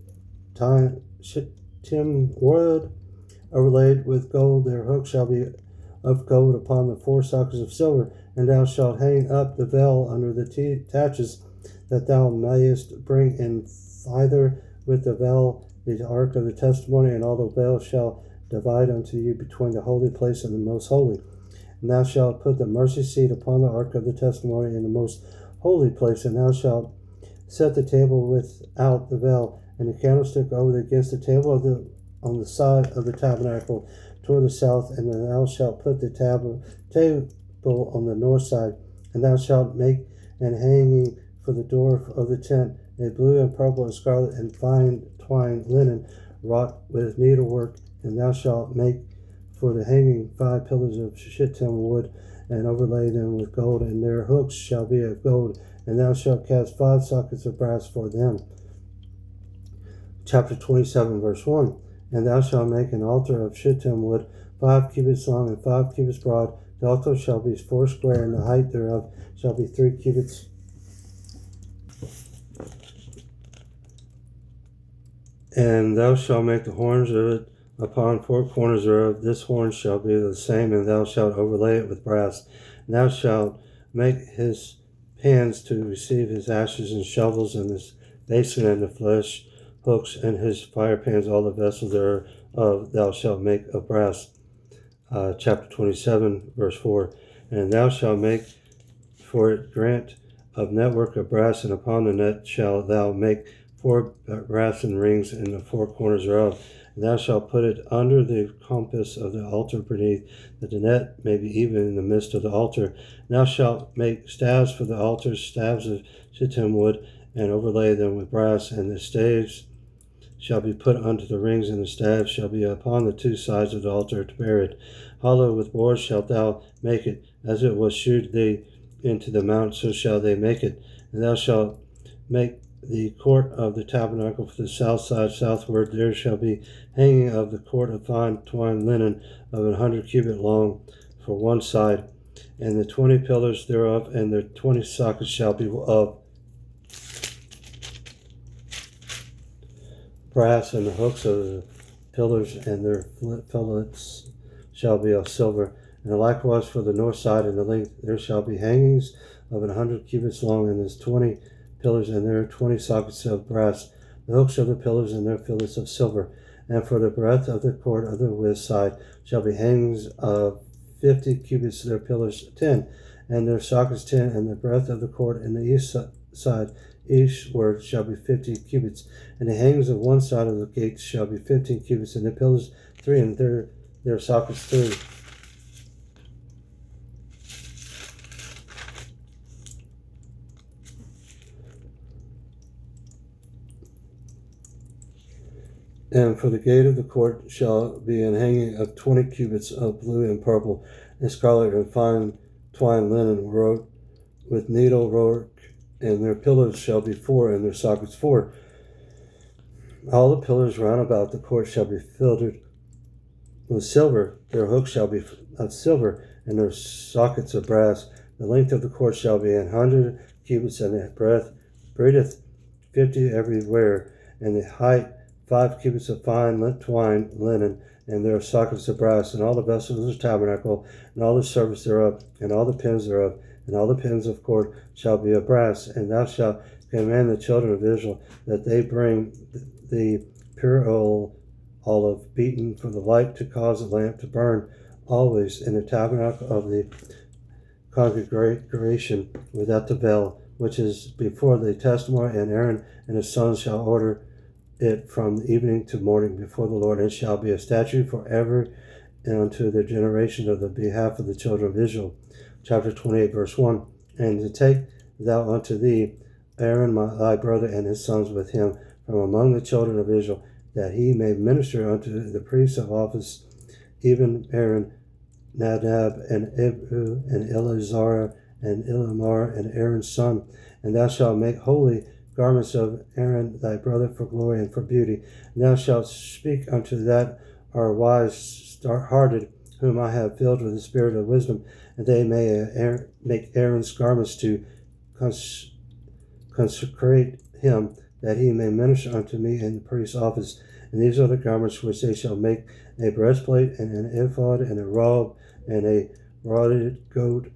wood, overlaid with gold. Their hooks shall be of gold upon the 4 sockets of silver, and thou shalt hang up the veil under the taches, that thou mayest bring in thither with the veil the ark of the testimony, and all the veil shall divide unto you between the holy place and the most holy. And thou shalt put the mercy seat upon the ark of the testimony in the most holy place, and thou shalt set the table without the veil, and the candlestick over against the table on the side of the tabernacle toward the south, and then thou shalt put the table on the north side, and thou shalt make an hanging for the door of the tent, a blue and purple and scarlet and fine twined linen wrought with needlework, and thou shalt make for the hanging 5 pillars of shittim wood, and overlay them with gold, and their hooks shall be of gold, and thou shalt cast 5 sockets of brass for them. Chapter 27, verse 1. And thou shalt make an altar of shittim wood, 5 cubits long and 5 cubits broad. The altar shall be 4 square, and the height thereof shall be 3 cubits. And thou shalt make the horns of it upon 4 corners thereof. This horn shall be the same, and thou shalt overlay it with brass. And thou shalt make his pans to receive his ashes, and shovels, and his basin, and the flesh hooks, and his fire pans, all the vessels thereof thou shalt make of brass. Chapter 27, verse 4. And thou shalt make for it grant of network of brass, and upon the net shalt thou make 4 brassen rings in the 4 corners thereof. And thou shalt put it under the compass of the altar beneath, that the net may be even in the midst of the altar. And thou shalt make staves for the altar, staves of shittim wood, and overlay them with brass, and the staves shall be put unto the rings, and the staves shall be upon the 2 sides of the altar to bear it. Hollow with boards shalt thou make it, as it was shewed thee into the mount, so shall they make it. And thou shalt make the court of the tabernacle for the south side southward. There shall be hanging of the court of fine twined linen of 100 cubit long for one side, and the 20 pillars thereof, and their 20 sockets shall be of brass, and the hooks of the pillars and their fillets shall be of silver. And likewise for the north side, and the length there shall be hangings of 100 cubits long, and there's 20 pillars, and there are 20 sockets of brass, the hooks of the pillars and their fillets of silver. And for the breadth of the court of the west side shall be hangings of 50 cubits, their pillars 10, and their sockets 10, and the breadth of the court in the east side eastward shall be 50 cubits, and the hangings of one side of the gates shall be 15 cubits, and the pillars 3, and their sockets 3. And for the gate of the court shall be an hanging of 20 cubits of blue and purple and scarlet and fine twined linen wrought with needlework, and their pillars shall be 4, and their sockets 4. All the pillars round about the court shall be filled with silver. Their hooks shall be of silver, and their sockets of brass. The length of the court shall be 100 cubits, and the breadth 50 everywhere, and the height 5 cubits of fine twined linen, and their sockets of brass. And all the vessels of the tabernacle, and all the service thereof, and all the pins thereof, and all the pins of court shall be of brass. And thou shalt command the children of Israel that they bring the pure olive beaten for the light, to cause the lamp to burn always in the tabernacle of the congregation without the veil, which is before the testimony. And Aaron and his sons shall order it from evening to morning before the Lord, and shall be a statute forever unto the generation of the behalf of the children of Israel. Chapter 28, verse 1. And to take thou unto thee Aaron thy brother and his sons with him from among the children of Israel, that he may minister unto the priests of office, even Aaron, Nadab, and Abihu, and Eleazar, and Itamar, and Aaron's son. And thou shalt make holy garments of Aaron thy brother for glory and for beauty. And thou shalt speak unto that are wise hearted, whom I have filled with the spirit of wisdom, and they may make Aaron's garments to consecrate him, that he may minister unto me in the priest's office. And these are the garments which they shall make: a breastplate, and an ephod, and a robe, and a broaded goat,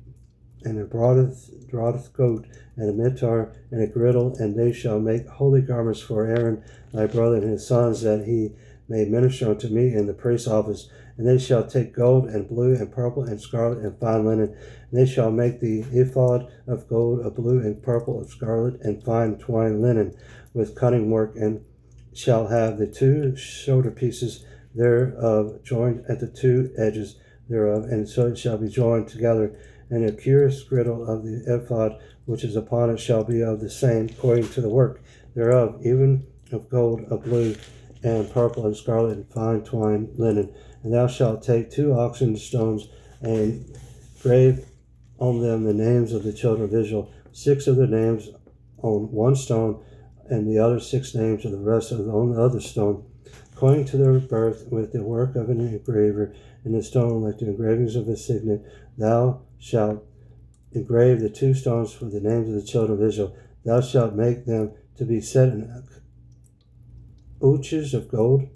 and a broadeth goat, and a mitre, and a girdle. And they shall make holy garments for Aaron thy brother and his sons, that he may minister unto me in the priest's office. And they shall take gold, and blue, and purple, and scarlet, and fine linen. And they shall make the ephod of gold, of blue, and purple, of scarlet, and fine twined linen, with cunning work, and shall have the two shoulder pieces thereof joined at the two edges thereof, and so it shall be joined together. And the curious girdle of the ephod which is upon it shall be of the same, according to the work thereof, even of gold, of blue, and purple, and scarlet, and fine twined linen. And thou shalt take 2 oxen stones, and grave on them the names of the children of Israel, 6 of their names on one stone, and the other 6 names of the rest on the other stone, according to their birth, with the work of an engraver in the stone, like the engravings of a signet. Thou shalt engrave the 2 stones for the names of the children of Israel. Thou shalt make them to be set in ouches of gold,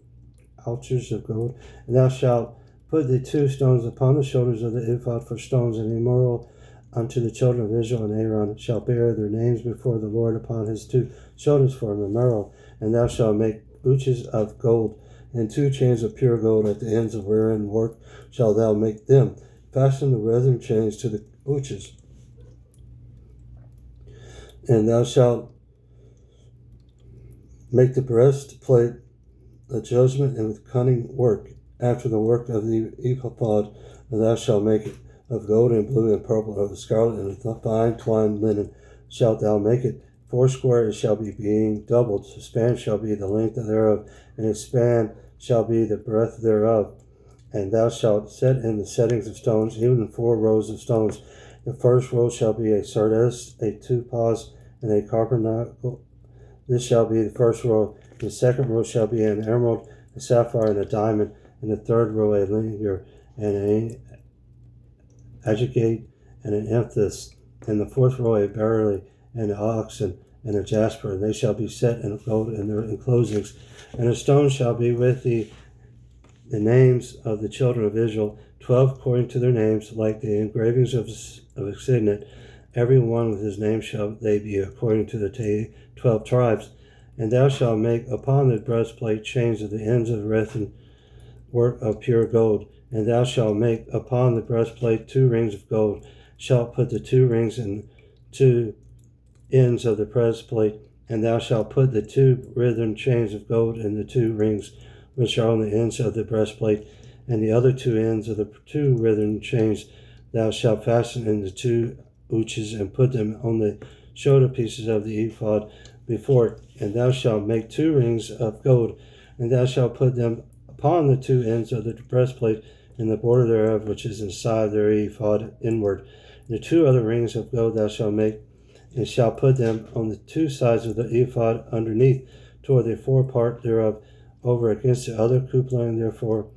and thou shalt put the 2 stones upon the shoulders of the ephod for stones, and memorial unto the children of Israel. And Aaron shall bear their names before the Lord upon his 2 shoulders for a memorial. And thou shalt make ouches of gold, and 2 chains of pure gold at the ends of wherein work shalt thou make them. Fasten the brethren chains to the ouches. And thou shalt make the breastplate of judgment, and with cunning work, after the work of the ephod. And thou shalt make it of gold, and blue, and purple, of the scarlet, and of fine twined linen shalt thou make it. 4 it shall be, being doubled. The span shall be the length thereof, and its span shall be the breadth thereof. And thou shalt set in the settings of stones, even 4 rows of stones. The first row shall be a sardius, a topaz, and a carbuncle. This shall be the first row. The second row shall be an emerald, a sapphire, and a diamond. And the third row a linear, and an agate, and an amethyst. And the 4th row a beryl, and an oxen, and a jasper. And they shall be set in gold in their enclosings. And the stones shall be with the names of the children of Israel, 12 according to their names, like the engravings of a signet. Every one with his name shall they be, according to the 12 tribes. And thou shalt make upon the breastplate chains of the ends of wreathen work of pure gold. And thou shalt make upon the breastplate 2 rings of gold. Shalt put the 2 rings in 2 ends of the breastplate. And thou shalt put the 2 wreathen chains of gold in the 2 rings which are on the ends of the breastplate. And the other 2 ends of the 2 wreathen chains thou shalt fasten in the 2 ouches, and put them on the shoulder pieces of the ephod before it. And thou shalt make 2 rings of gold, and thou shalt put them upon the 2 ends of the breastplate, in the border thereof, which is inside their ephod inward. And the 2 other rings of gold thou shalt make, and shalt put them on the 2 sides of the ephod underneath, toward the forepart thereof, over against the other coupling thereof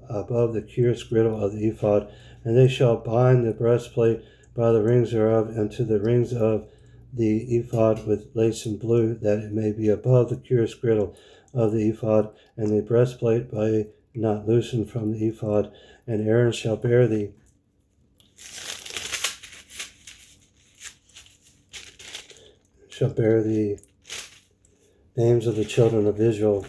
above the curious girdle of the ephod. And they shall bind the breastplate by the rings thereof unto the rings of the ephod with lace and blue, that it may be above the curious girdle of the ephod, and the breastplate by not loosened from the ephod. And Aaron shall bear the names of the children of Israel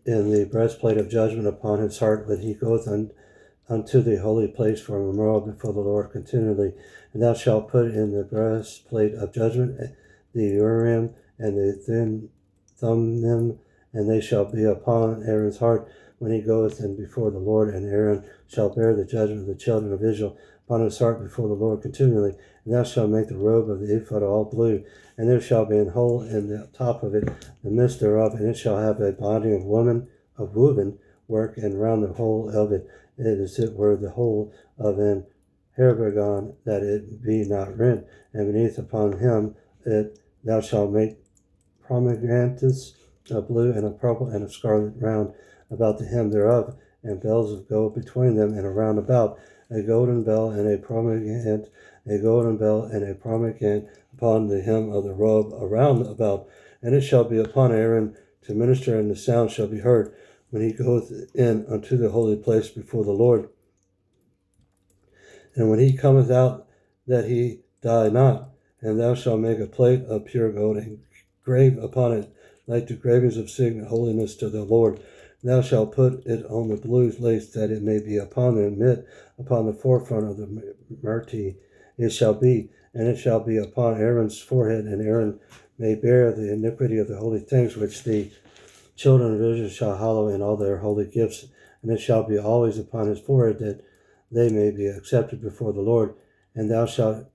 in the breastplate of judgment upon his heart, when he goeth unto the holy place for a memorial before the Lord continually. And thou shalt put in the breastplate of judgment the Urim and the Thummim, and they shall be upon Aaron's heart when he goeth in before the Lord. And Aaron shall bear the judgment of the children of Israel upon his heart before the Lord continually. And thou shalt make the robe of the ephod all blue, and there shall be an hole in the top of it, the midst thereof, and it shall have a binding of woven work, and round the whole of it, as it were the whole of an harabegon, that it be not rent. And beneath upon him thou shalt make pomegranates of blue and of purple and of scarlet round about the hem thereof, and bells of gold between them, and around about a golden bell and a pomegranate, a golden bell and a pomegranate upon the hem of the robe around about. And it shall be upon Aaron to minister, and the sound shall be heard when he goeth in unto the holy place before the Lord. And when he cometh out, that he die not. And thou shalt make a plate of pure gold, and grave upon it like the gravings of signet holiness to the Lord. Thou shalt put it on the blue lace, that it may be upon the mitt, upon the forefront of the myrtle. It shall be, and it shall be upon Aaron's forehead, and Aaron may bear the iniquity of the holy things which the children of Israel shall hallow in all their holy gifts. And it shall be always upon his forehead, that they may be accepted before the Lord. And thou shalt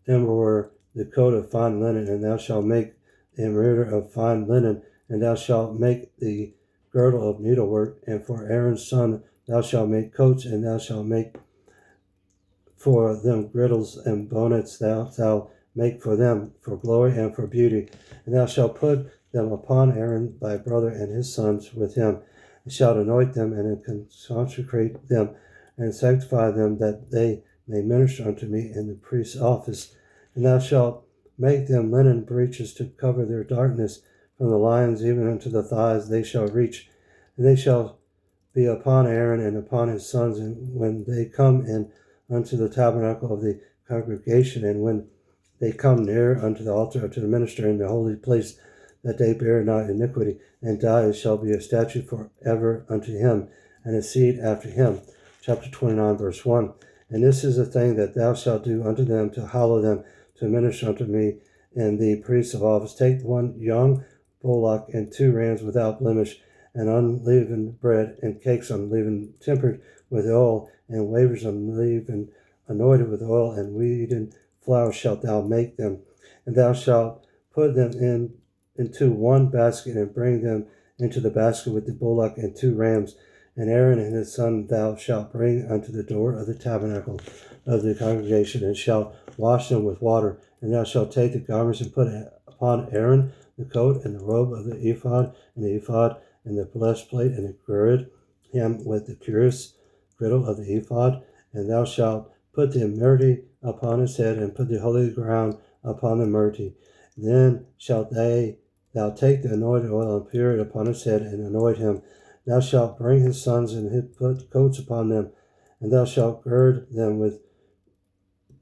embroider the coat of fine linen, and thou shalt make the embroidery of fine linen, and thou shalt make the girdle of needlework. And for Aaron's son thou shalt make coats, and thou shalt make for them girdles and bonnets. Thou shalt make for them for glory and for beauty. And thou shalt put them upon Aaron thy brother and his sons with him, and shalt anoint them and consecrate them and sanctify them, that they may minister unto me in the priest's office. And thou shalt make them linen breeches to cover their darkness, from the loins even unto the thighs they shall reach. And they shall be upon Aaron and upon his sons, and when they come in unto the tabernacle of the congregation, and when they come near unto the altar to the minister in the holy place, that they bear not iniquity, and die. It shall be a statute forever unto him, and a seed after him. Chapter 29, verse 1. And this is a thing that thou shalt do unto them, to hallow them, to minister unto me in the priest's office. Take one young bullock and 2 rams without blemish, and unleavened bread, and cakes unleavened, tempered with oil, and wafers unleavened, anointed with oil, and wheaten flour shalt thou make them. And thou shalt put them into one basket, and bring them into the basket with the bullock and 2 rams. And Aaron and his son thou shalt bring unto the door of the tabernacle of the congregation, and shalt wash them with water. And thou shalt take the garments, and put upon Aaron the coat and the robe of the ephod, and the breastplate, and gird him with the purest girdle of the ephod. And thou shalt put the myrtle upon his head, and put the holy ground upon the myrtle. Then shalt thou take the anointed oil, and pour it upon his head, and anoint him. Thou shalt bring his sons, and put coats upon them, and thou shalt gird them with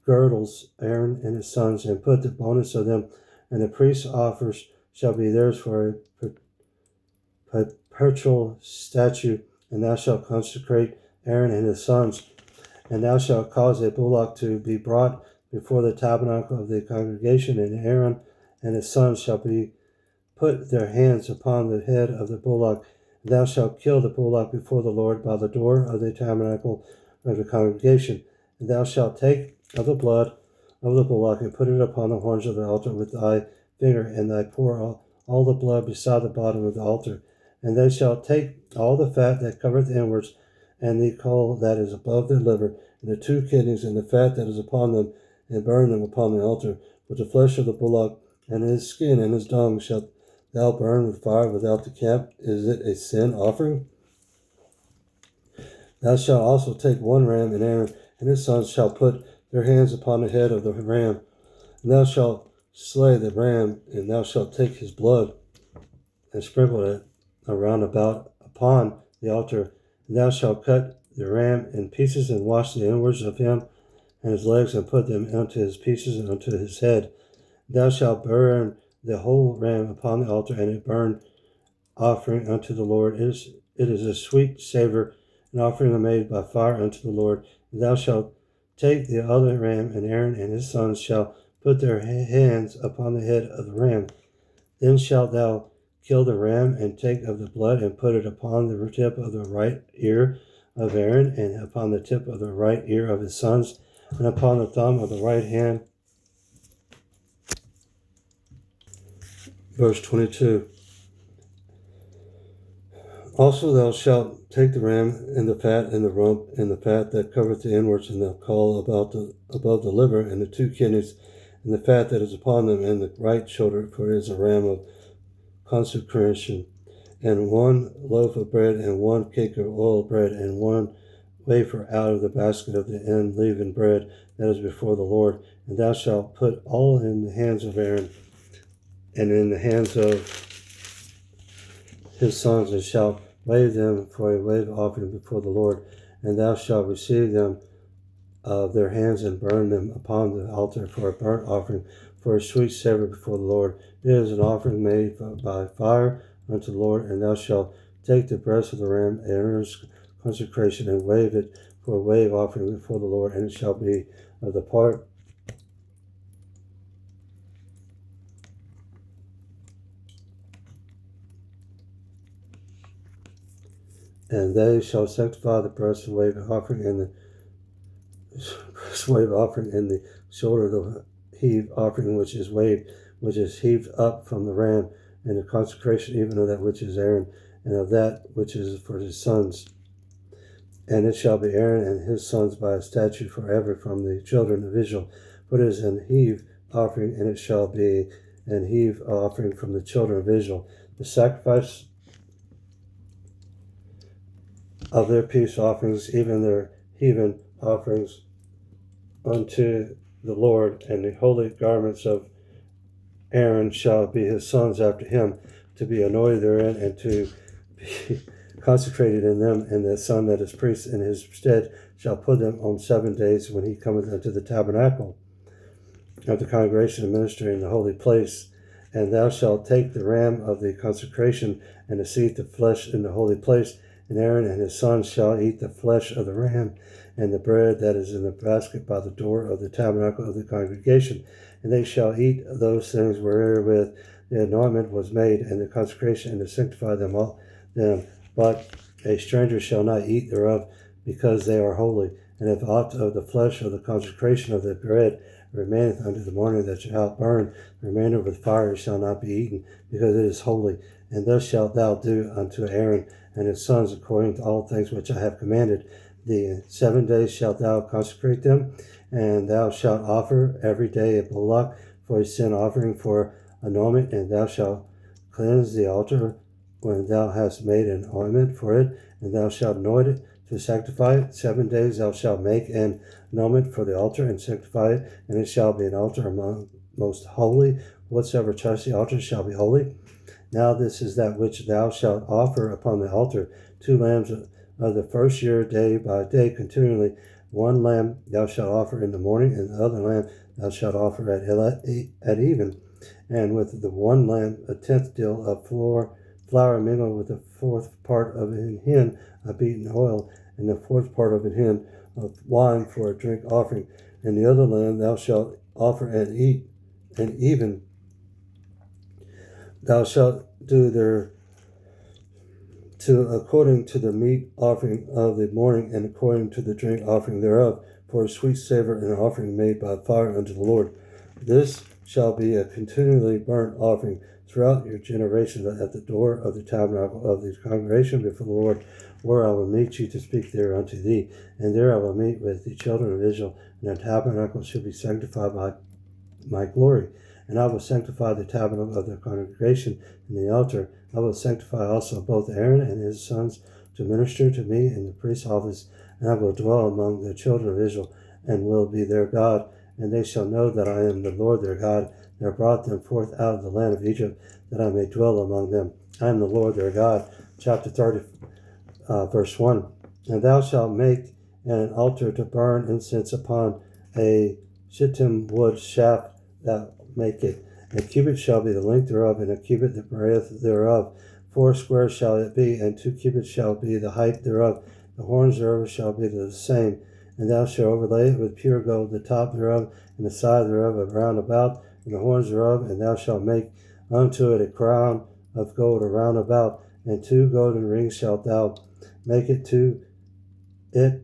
girdles, Aaron and his sons, and put the bonus of them, and the priest's offers shall be theirs for a perpetual statute. And thou shalt consecrate Aaron and his sons. And thou shalt cause a bullock to be brought before the tabernacle of the congregation, and Aaron and his sons shall put their hands upon the head of the bullock. And thou shalt kill the bullock before the Lord by the door of the tabernacle of the congregation. And thou shalt take of the blood of the bullock, and put it upon the horns of the altar with thy finger, and thy pour all the blood beside the bottom of the altar. And they shall take all the fat that covereth inwards, and the caul that is above their liver, and the 2 kidneys, and the fat that is upon them, and burn them upon the altar. But the flesh of the bullock, and his skin, and his dung shalt thou burn with fire without the camp. Is it a sin offering? Thou shalt also take 1 ram, and Aaron and his sons shall put their hands upon the head of the ram. And thou shalt slay the ram, and thou shalt take his blood, and sprinkle it around about upon the altar. And thou shalt cut the ram in pieces, and wash the inwards of him and his legs, and put them unto his pieces and unto his head. Thou shalt burn the whole ram upon the altar, and a burnt offering unto the Lord. It is a sweet savor, an offering made by fire unto the Lord. And thou shalt take the other ram, and Aaron and his sons shall put their hands upon the head of the ram. Then shalt thou kill the ram, and take of the blood, and put it upon the tip of the right ear of Aaron, and upon the tip of the right ear of his sons, and upon the thumb of the right hand. Verse 22. Also thou shalt take the ram, and the fat, and the rump, and the fat that covereth the inwards, and the caul above the liver, and the two kidneys, and the fat that is upon them, and the right shoulder, for it is a ram of consecration, and 1 loaf of bread, and 1 cake of oil bread, and 1 wafer out of the basket of the unleavened bread that is before the Lord. And thou shalt put all in the hands of Aaron, and in the hands of his sons, and shalt wave them for a wave offering before the Lord. And thou shalt receive them of their hands, and burn them upon the altar for a burnt offering, for a sweet savor before the Lord. It is an offering made by fire unto the Lord. And thou shalt take the breast of the ram, Aaron's consecration, and wave it for a wave offering before the Lord. And it shall be of the part and they shall sanctify the breast and wave offering, and the wave offering, and the shoulder of the heave offering which is waved, which is heaved up from the ram, and the consecration even of that which is Aaron, and of that which is for his sons. And it shall be Aaron and his sons by a statute forever from the children of Israel. For it is an heave offering, and it shall be an heave offering from the children of Israel. The sacrifice of their peace offerings, even their heathen offerings unto the Lord, and the holy garments of Aaron shall be his sons after him, to be anointed therein, and to be consecrated in them. And the son that is priest in his stead shall put them on 7 days, when he cometh into the tabernacle of the congregation, and minister in the holy place. And thou shalt take the ram of the consecration, and to eat the flesh in the holy place. And Aaron and his sons shall eat the flesh of the ram, and the bread that is in the basket by the door of the tabernacle of the congregation. And they shall eat those things wherewith the anointment was made, and the consecration, and to sanctify them all them. But a stranger shall not eat thereof, because they are holy. And if aught of the flesh of the consecration of the bread remaineth unto the morning, that shalt burn, the remainder with fire shall not be eaten, because it is holy. And thus shalt thou do unto Aaron and his sons according to all things which I have commanded. The 7 days shalt thou consecrate them, and thou shalt offer every day a bullock for a sin offering for anointment, and thou shalt cleanse the altar when thou hast made an ointment for it, and thou shalt anoint it to sanctify it. 7 days thou shalt make an anointment for the altar, and sanctify it, and it shall be an altar among most holy. Whatsoever touch the altar shall be holy. Now this is that which thou shalt offer upon the altar: 2 lambs of the first year, day by day, continually. 1 lamb thou shalt offer in the morning, and the other lamb thou shalt offer at even. And with the 1 lamb, 1/10 deal of flour mingled with the 4th part of an hin of beaten oil, and the 4th part of an hin of wine for a drink offering. And the other lamb thou shalt offer at even. Thou shalt do according to the meat offering of the morning, and according to the drink offering thereof, for a sweet savor, and an offering made by fire unto the Lord. This shall be a continually burnt offering throughout your generations at the door of the tabernacle of the congregation before the Lord, where I will meet you to speak there unto thee. And there I will meet with the children of Israel, and the tabernacle shall be sanctified by my glory. And I will sanctify the tabernacle of the congregation and the altar. I will sanctify also both Aaron and his sons to minister to me in the priest's office. And I will dwell among the children of Israel, and will be their God. And they shall know that I am the Lord their God, that brought them forth out of the land of Egypt, that I may dwell among them. I am the Lord their God. Chapter 30, verse 1. And thou shalt make an altar to burn incense upon a shittim wood shaft that make it. A cubit shall be the length thereof, and a cubit the breadth thereof. 4 square shall it be, and 2 cubits shall be the height thereof. The horns thereof shall be the same. And thou shalt overlay it with pure gold, the top thereof, and the side thereof round about, and the horns thereof. And thou shalt make unto it a crown of gold around about, and 2 golden rings shalt thou make it to it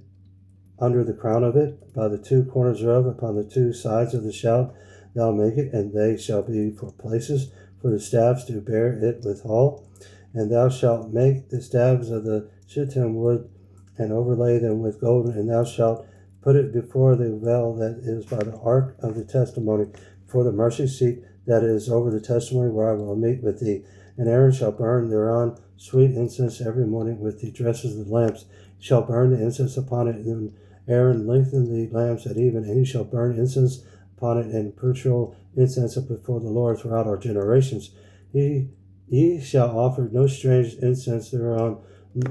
under the crown of it, by the two corners thereof, upon the two sides of the shalt thou make it, and they shall be for places for the staves to bear it withal. And thou shalt make the staves of the shittim wood, and overlay them with gold, and thou shalt put it before the veil that is by the ark of the testimony, before the mercy seat that is over the testimony, where I will meet with thee. And Aaron shall burn thereon sweet incense every morning with the dresses of the lamps. He shall burn the incense upon it, and Aaron lengthen the lamps at even, and he shall burn incense upon it, and perpetual incense before the Lord throughout our generations. Ye shall offer no strange incense thereon,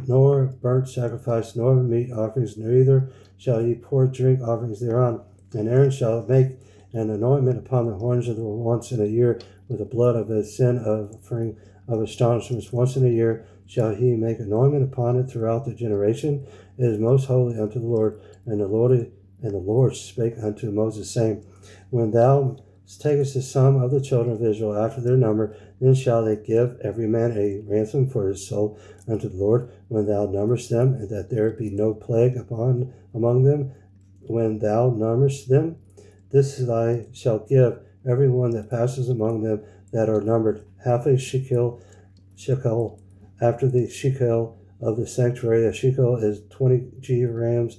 nor burnt sacrifice, nor meat offerings, neither shall ye pour drink offerings thereon. And Aaron shall make an anointment upon the horns of the once in a year with the blood of a sin offering of astonishments. Once in a year shall he make anointment upon it throughout the generation. It is most holy unto the Lord. And the Lord spake unto Moses, saying, When thou takest the sum of the children of Israel after their number, then shall they give every man a ransom for his soul unto the Lord, when thou numberest them, and that there be no plague among them, when thou numberest them. This thou shalt give every one that passes among them that are numbered, half a shekel after the shekel of the sanctuary. A shekel is 20 rams,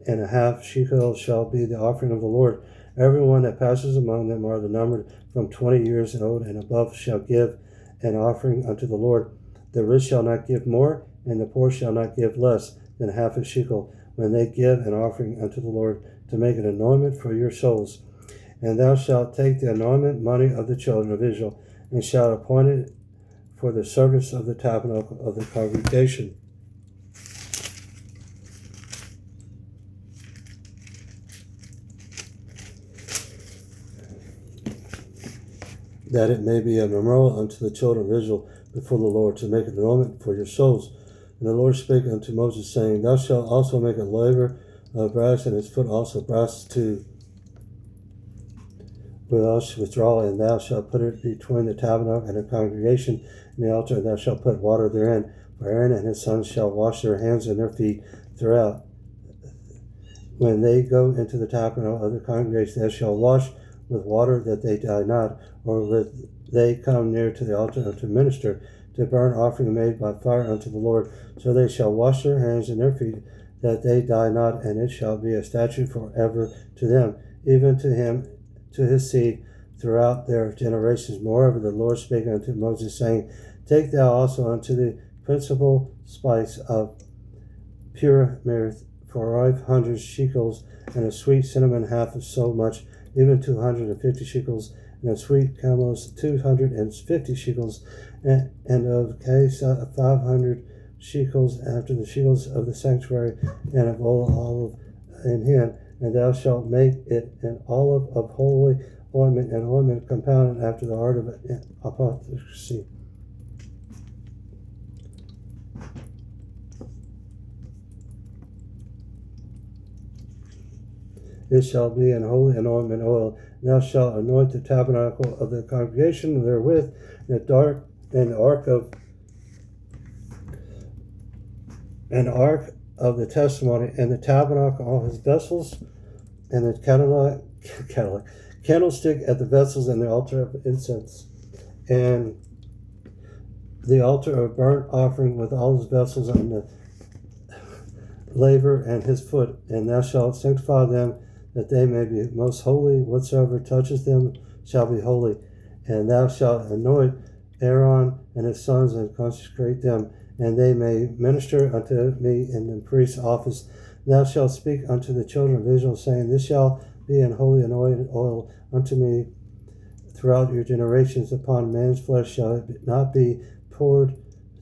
and a half shekel shall be the offering of the Lord. Everyone that passes among them are the numbered from 20 years and old and above shall give an offering unto the Lord. The rich shall not give more, and the poor shall not give less than half a shekel, when they give an offering unto the Lord, to make an anointment for your souls. And thou shalt take the anointment money of the children of Israel, and shalt appoint it for the service of the tabernacle of the congregation. That it may be a memorial unto the children of Israel before the Lord, to make an anointment for your souls. And the Lord spake unto Moses, saying, Thou shalt also make a laver of brass, and its foot also brass to withdraw, and thou shalt put it between the tabernacle and the congregation and the altar, and thou shalt put water therein. For Aaron and his sons shall wash their hands and their feet throughout. When they go into the tabernacle of the congregation, they shall wash with water, that they die not, or with they come near to the altar to minister, to burn offering made by fire unto the Lord. So they shall wash their hands and their feet, that they die not, and it shall be a statute forever to them, even to him, to his seed, throughout their generations. Moreover, the Lord spake unto Moses, saying, Take thou also unto the principal spice of pure myrrh 500 shekels, and a sweet cinnamon half of so much, even 250 shekels, and a sweet camelus 250 shekels, and of case 500 shekels after the shekels of the sanctuary, and of olive in hin. And thou shalt make it an olive of holy ointment, an ointment compounded after the art of apothecary. It shall be an holy anointment oil. Thou shalt anoint the tabernacle of the congregation therewith, and the ark of the testimony, and the tabernacle, all his vessels, and the candlestick at the vessels, and the altar of incense, and the altar of burnt offering with all his vessels, and the laver and his foot. And thou shalt sanctify them, that they may be most holy. Whatsoever toucheth them shall be holy. And thou shalt anoint Aaron and his sons, and consecrate them, and they may minister unto me in the priest's office. Thou shalt speak unto the children of Israel, saying, This shall be an holy anointed oil unto me throughout your generations. Upon man's flesh shall it not be poured,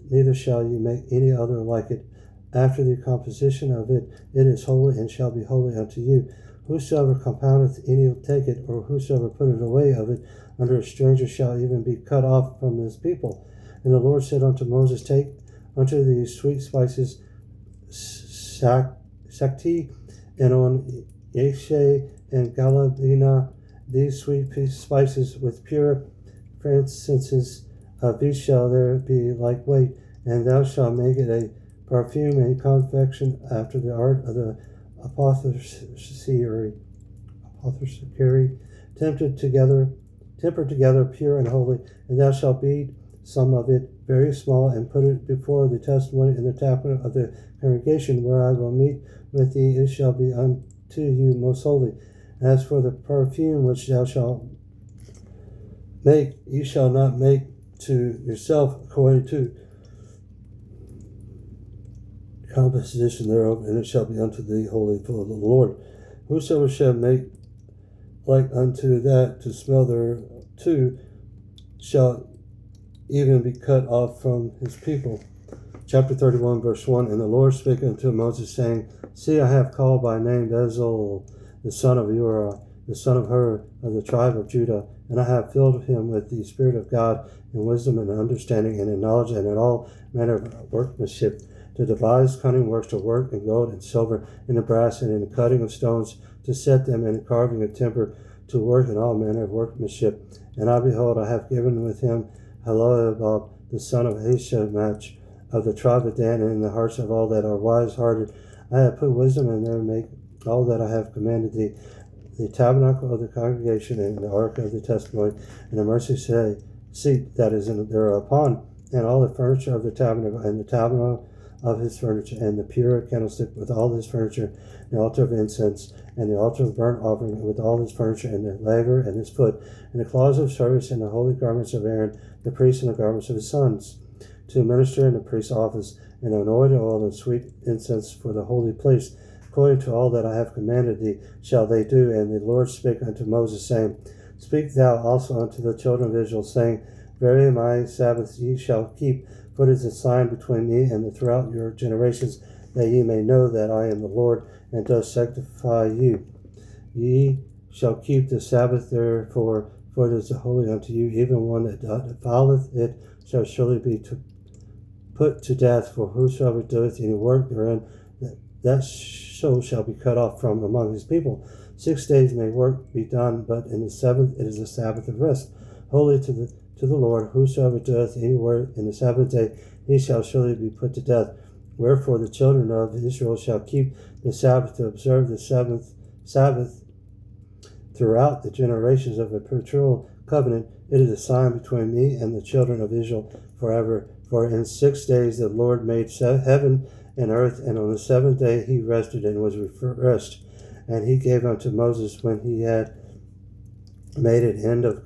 neither shall you make any other like it. After the composition of it, it is holy, and shall be holy unto you. Whosoever compoundeth any will take it, or whosoever putteth away of it under a stranger shall even be cut off from his people. And the Lord said unto Moses, Take unto these sweet spices sakti, and on yeshe and galabina, these sweet spices with pure frankincense, of these shall there be like weight, and thou shalt make it a perfume and confection after the art of the apothecary, tempered together, pure and holy, and thou shalt beat some of it very small, and put it before the testimony in the tabernacle of the congregation, where I will meet with thee. It shall be unto you most holy. As for the perfume which thou shalt make, you shall not make to yourself according to composition thereof, and it shall be unto thee holy for the Lord. Whosoever shall make like unto that to smell thereto shall even be cut off from his people. Chapter 31, verse 1. And the Lord spake unto Moses, saying, See, I have called by name Bezalel, the son of Uri, the son of Hur, of the tribe of Judah, and I have filled him with the Spirit of God, in wisdom and understanding, and in knowledge, and in all manner of workmanship, to devise cunning works, to work in gold and silver, and in brass, and in the cutting of stones, to set them, and in carving of timber, to work in all manner of workmanship. And I, behold, I have given with him Aholiab, the son of Ahisamach, of the tribe of Dan, and in the hearts of all that are wise-hearted. I have put wisdom in them, make all that I have commanded thee, the tabernacle of the congregation, and the ark of the testimony, and the mercy seat that is in thereupon, and all the furniture of the tabernacle, and the tabernacle of his furniture, and the pure candlestick with all his furniture, and the altar of incense, and the altar of burnt offering with all his furniture, and the laver and his foot, and the cloths of service, and the holy garments of Aaron the priest, and the garments of his sons, to minister in the priest's office, and anointed oil and sweet incense for the holy place. According to all that I have commanded thee shall they do. And the Lord spake unto Moses, saying, Speak thou also unto the children of Israel, saying, Verily my Sabbaths ye shall keep, for it is a sign between me and throughout your generations, that ye may know that I am the Lord, and does sanctify you. Ye shall keep the Sabbath therefore, for it is holy unto you. Even one that defileth it shall surely be put to death. For whosoever doeth any work therein, that so shall be cut off from among his people. 6 days may work be done, but in the seventh it is a Sabbath of rest, holy to the Lord. Whosoever doeth any work in the Sabbath day, he shall surely be put to death. Wherefore the children of Israel shall keep the Sabbath, to observe the Sabbath throughout the generations of a perpetual covenant. It is a sign between me and the children of Israel forever. For in 6 days the Lord made heaven and earth, and on the seventh day he rested and was refreshed. And he gave unto Moses, when he had made an end of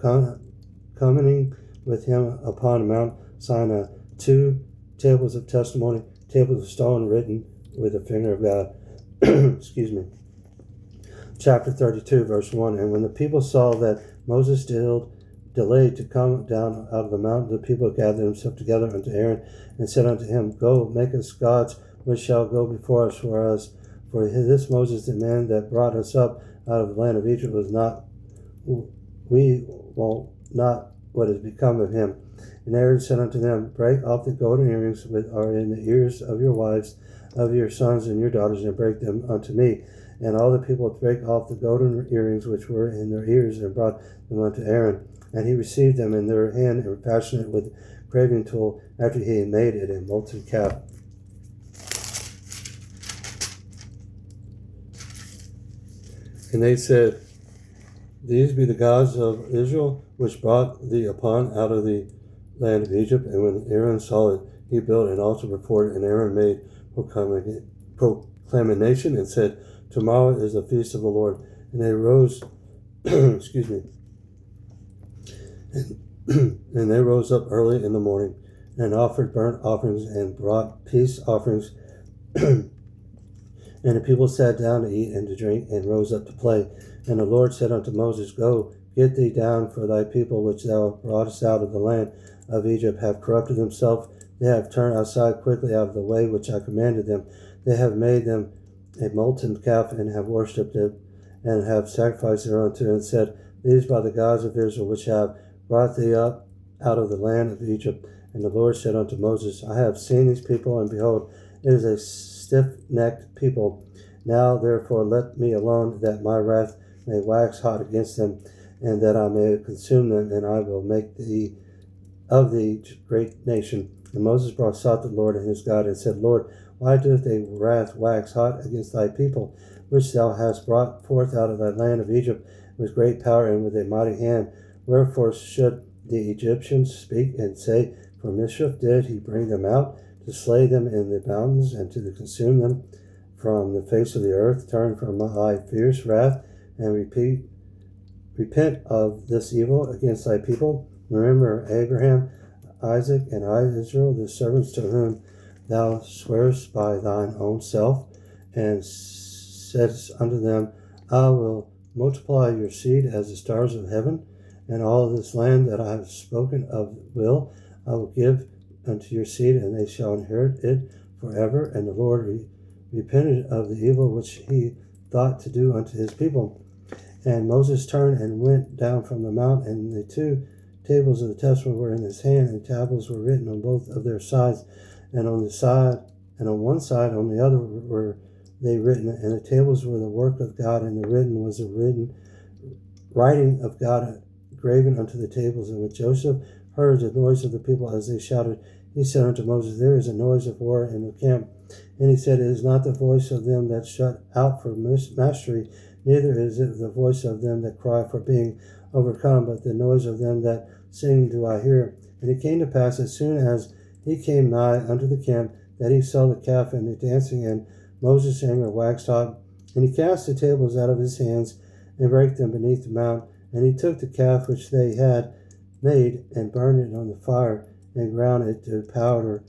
communing with him upon Mount Sinai, 2 tables of testimony, tables of stone written with the finger of God. Excuse me. Chapter 32, verse 1. And when the people saw that Moses delayed to come down out of the mountain, the people gathered themselves together unto Aaron, and said unto him, Go, make us gods, which shall go before us. For this Moses, the man that brought us up out of the land of Egypt, was not, we won't not what is become of him. And Aaron said unto them, Break off the golden earrings which are in the ears of your wives, of your sons and your daughters, and break them unto me. And all the people brake off the golden earrings which were in their ears, and brought them unto Aaron. And he received them in their hand, and fashioned it with a graving tool, after he had made it a molten calf. And they said, These be the gods of Israel, which brought thee upon out of the land of Egypt. And when Aaron saw it, he built an altar before it, and Aaron made proclamation, and said, Tomorrow is the feast of the Lord. And they rose, excuse me, and they rose up early in the morning, and offered burnt offerings, and brought peace offerings. And the people sat down to eat and to drink, and rose up to play. And the Lord said unto Moses, Go, get thee down, for thy people which thou broughtest out of the land of Egypt have corrupted themselves. They have turned aside quickly out of the way which I commanded them. They have made them a molten calf, and have worshipped it, and have sacrificed thereunto, and said, These by the gods of Israel, which have brought thee up out of the land of Egypt. And the Lord said unto Moses, I have seen these people, and behold, it is a stiff-necked people. Now therefore let me alone, that my wrath may wax hot against them, and that I may consume them, and I will make thee of thee great nation. And Moses sought the Lord and his God, and said, Lord, why doth thy wrath wax hot against thy people? which thou hast brought forth out of thy land of Egypt with great power and with a mighty hand. Wherefore should the Egyptians speak and say, For mischief did he bring them out, to slay them in the mountains, and to consume them from the face of the earth? Turn from thy fierce wrath, and repent of this evil against thy people. Remember Abraham, Isaac, and Israel, the servants to whom thou swearest by thine own self, and saidst unto them, I will multiply your seed as the stars of heaven, and all this land that I have spoken of I will give unto your seed, and they shall inherit it forever. And the Lord repented of the evil which he thought to do unto his people. And Moses turned and went down from the mount, and the two tables of the testimony were in his hand, and tablets were written on both of their sides, and on one side, on the other were they written, and the tables were the work of God, and the written was the writing of God graven unto the tables. And when Joseph heard the noise of the people as they shouted, he said unto Moses, There is a noise of war in the camp. And he said, It is not the voice of them that shut out for mastery, neither is it the voice of them that cry for being overcome, but the noise of them that sing do I hear. And it came to pass, as soon as he came nigh unto the camp, that he saw the calf and the dancing, and Moses' anger waxed hot. And he cast the tables out of his hands, and brake them beneath the mount. And he took the calf which they had made, and burned it on the fire, and ground it to powder,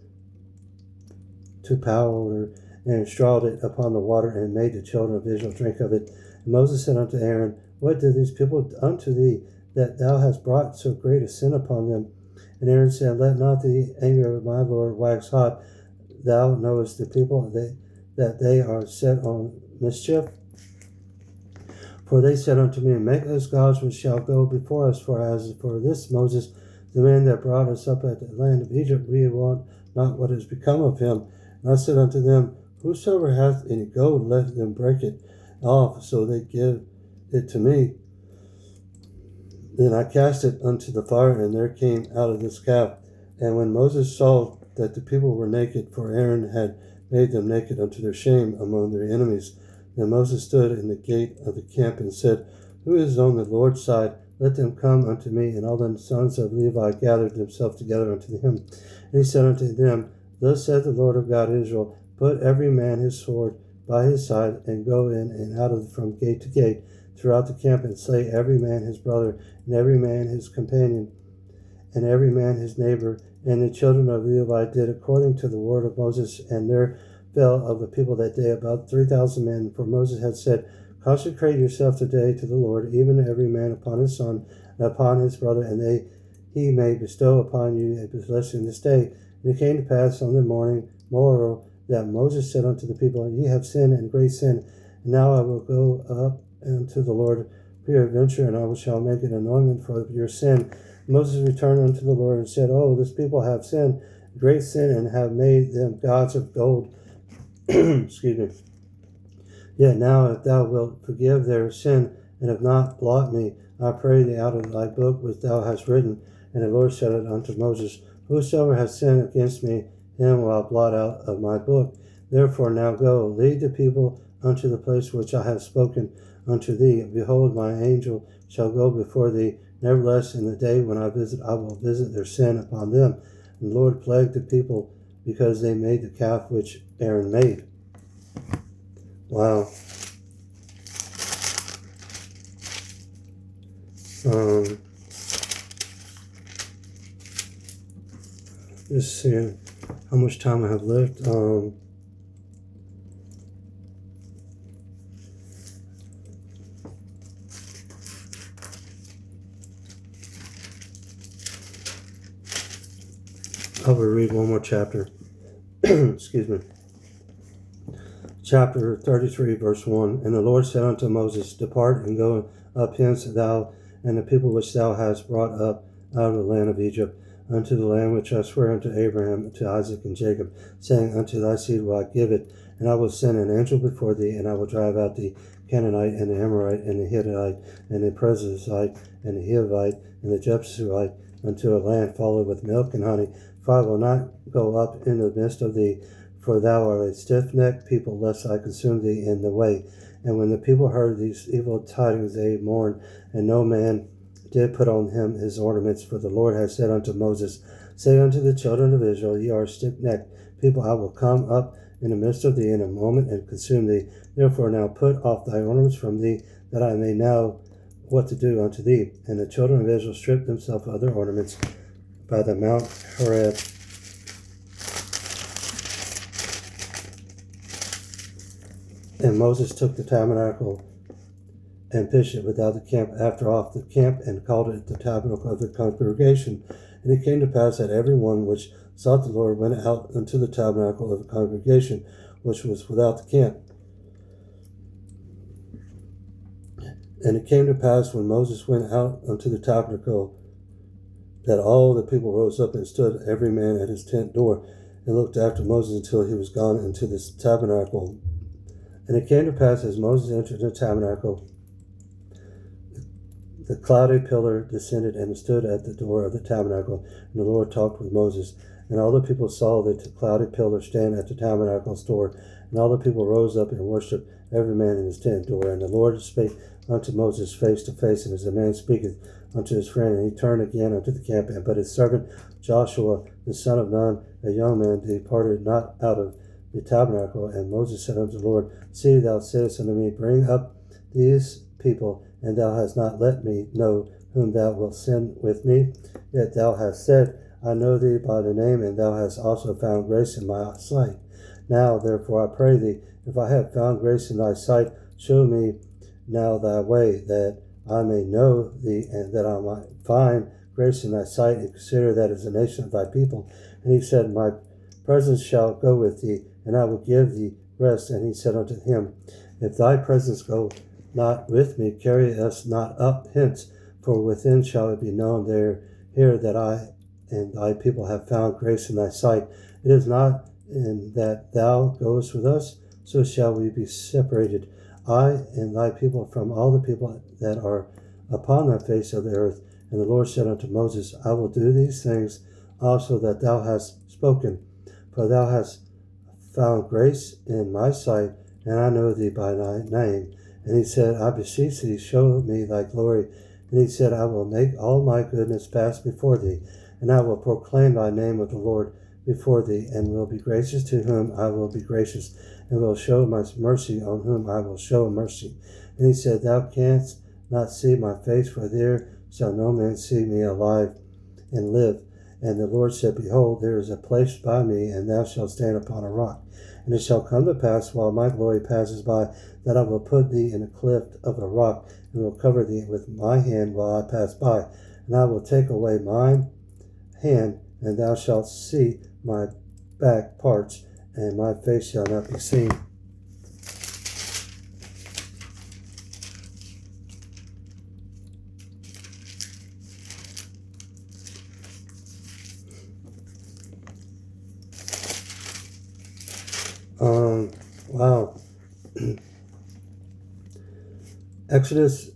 and strawed it upon the water, and made the children of Israel drink of it. And Moses said unto Aaron, What did these people unto thee, that thou hast brought so great a sin upon them? And Aaron said, Let not the anger of my Lord wax hot. Thou knowest the people that they are set on mischief. For they said unto me, Make us gods which shall go before us. For as for this Moses, the man that brought us up at the land of Egypt, we want not what is become of him. And I said unto them, Whosoever hath any gold, let them break it off. So they give it to me. Then I cast it unto the fire, and there came out of this calf. And when Moses saw that the people were naked, for Aaron had made them naked unto their shame among their enemies, then Moses stood in the gate of the camp and said, Who is on the Lord's side? Let them come unto me. And all the sons of Levi gathered themselves together unto him. And he said unto them, Thus saith the Lord of God Israel, Put every man his sword by his side, and go in and out from gate to gate throughout the camp, and slay every man his brother, and every man his companion, and every man his neighbor. And the children of Levi did according to the word of Moses, and there fell of the people that day about 3,000 men. For Moses had said, Consecrate yourself today to the Lord, even every man upon his son and upon his brother, and he may bestow upon you a blessing this day. And it came to pass on the morrow that Moses said unto the people, Ye have sinned, and great sin, and now I will go up unto the Lord peradventure, and I shall make an atonement for your sin. Moses returned unto the Lord and said, This people have sinned, great sin, and have made them gods of gold. Excuse me. Yet now, if thou wilt forgive their sin, and have not blot me, I pray thee out of thy book which thou hast written. And the Lord said unto Moses, Whosoever hath sinned against me, him will I blot out of my book. Therefore now go, lead the people unto the place which I have spoken unto thee. Behold, my angel shall go before thee. Nevertheless, in the day when I will visit their sin upon them. And the Lord plagued the people, because they made the calf which Aaron made. Wow. Just seeing how much time I have left. I will read one more chapter. Excuse me. Chapter 33, verse 1. And the Lord said unto Moses, Depart and go up hence, thou and the people which thou hast brought up out of the land of Egypt, unto the land which I swear unto Abraham, to Isaac, and Jacob, saying, Unto thy seed will I give it, and I will send an angel before thee, and I will drive out the Canaanite, and the Amorite, and the Hittite, and the Perizzite, and the Hivite, and the Jebusite, unto a land followed with milk and honey. For I will not go up in the midst of thee, for thou art a stiff-necked people, lest I consume thee in the way. And when the people heard these evil tidings, they mourned, and no man did put on him his ornaments. For the Lord had said unto Moses, Say unto the children of Israel, Ye are stiff-necked people, I will come up in the midst of thee in a moment and consume thee. Therefore now put off thy ornaments from thee, that I may know what to do unto thee. And the children of Israel stripped themselves of their ornaments by the Mount Horeb. And Moses took the tabernacle and pitched it without the camp after off the camp, and called it the tabernacle of the congregation. And it came to pass that every one which sought the Lord went out unto the tabernacle of the congregation, which was without the camp. And it came to pass, when Moses went out unto the tabernacle, that all the people rose up and stood every man at his tent door, and looked after Moses until he was gone into this tabernacle. And it came to pass, as Moses entered the tabernacle, the cloudy pillar descended and stood at the door of the tabernacle, and the Lord talked with Moses. And all the people saw the cloudy pillar stand at the tabernacle's door, and all the people rose up and worshipped, every man in his tent door. And the Lord spake unto Moses face to face, and as a man speaketh unto his friend. And he turned again unto the camp, but his servant Joshua the son of Nun, a young man, departed not out of the tabernacle. And Moses said unto the Lord, See, thou sayest unto me, Bring up these people, and thou hast not let me know whom thou wilt send with me. Yet thou hast said, I know thee by the name, and thou hast also found grace in my sight. Now therefore I pray thee, if I have found grace in thy sight, show me now thy way, that I may know thee, and that I might find grace in thy sight, and consider that as a nation of thy people. And he said, My presence shall go with thee, and I will give thee rest. And he said unto him, If thy presence go not with me, carry us not up hence, for within shall it be known here that I and thy people have found grace in thy sight. It is not in that thou goest with us, so shall we be separated, I and thy people, from all the people that are upon the face of the earth. And the Lord said unto Moses, I will do these things also that thou hast spoken, for thou hast found grace in my sight, and I know thee by thy name. And he said, I beseech thee, show me thy glory. And he said, I will make all my goodness pass before thee, and I will proclaim thy name of the Lord before thee, and will be gracious to whom I will be gracious, and will show my mercy on whom I will show mercy. And he said, Thou canst not see my face, for there shall no man see me alive and live. And the Lord said, Behold, there is a place by me, and thou shalt stand upon a rock. And it shall come to pass, while my glory passes by, that I will put thee in a cleft of a rock, and will cover thee with my hand while I pass by. And I will take away mine hand, and thou shalt see my back parts, and my face shall not be seen. Wow. Exodus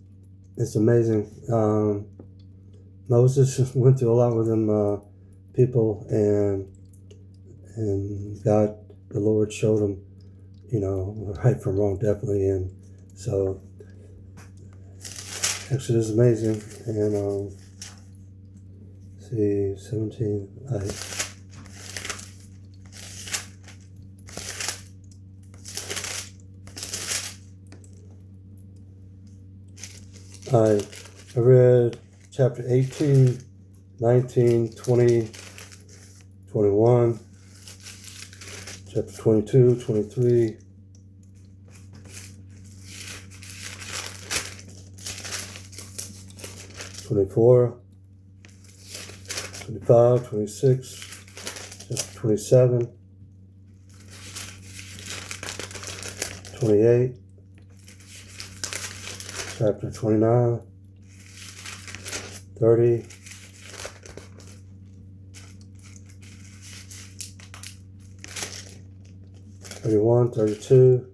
is amazing. Moses went through a lot with them people, and God, the Lord, showed him, right from wrong, definitely. And so Exodus is amazing. And see, 17. I read chapter 18, 19, 20, 21, chapter 22, 23, 24, 25, 26, chapter 27, 28, chapter 29, 30, 31, 32,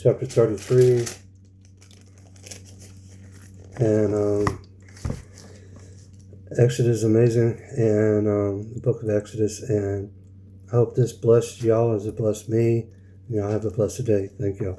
chapter 33, and Exodus is amazing, and the book of Exodus, and I hope this blessed y'all as it blessed me. Y'all have a blessed day. Thank y'all.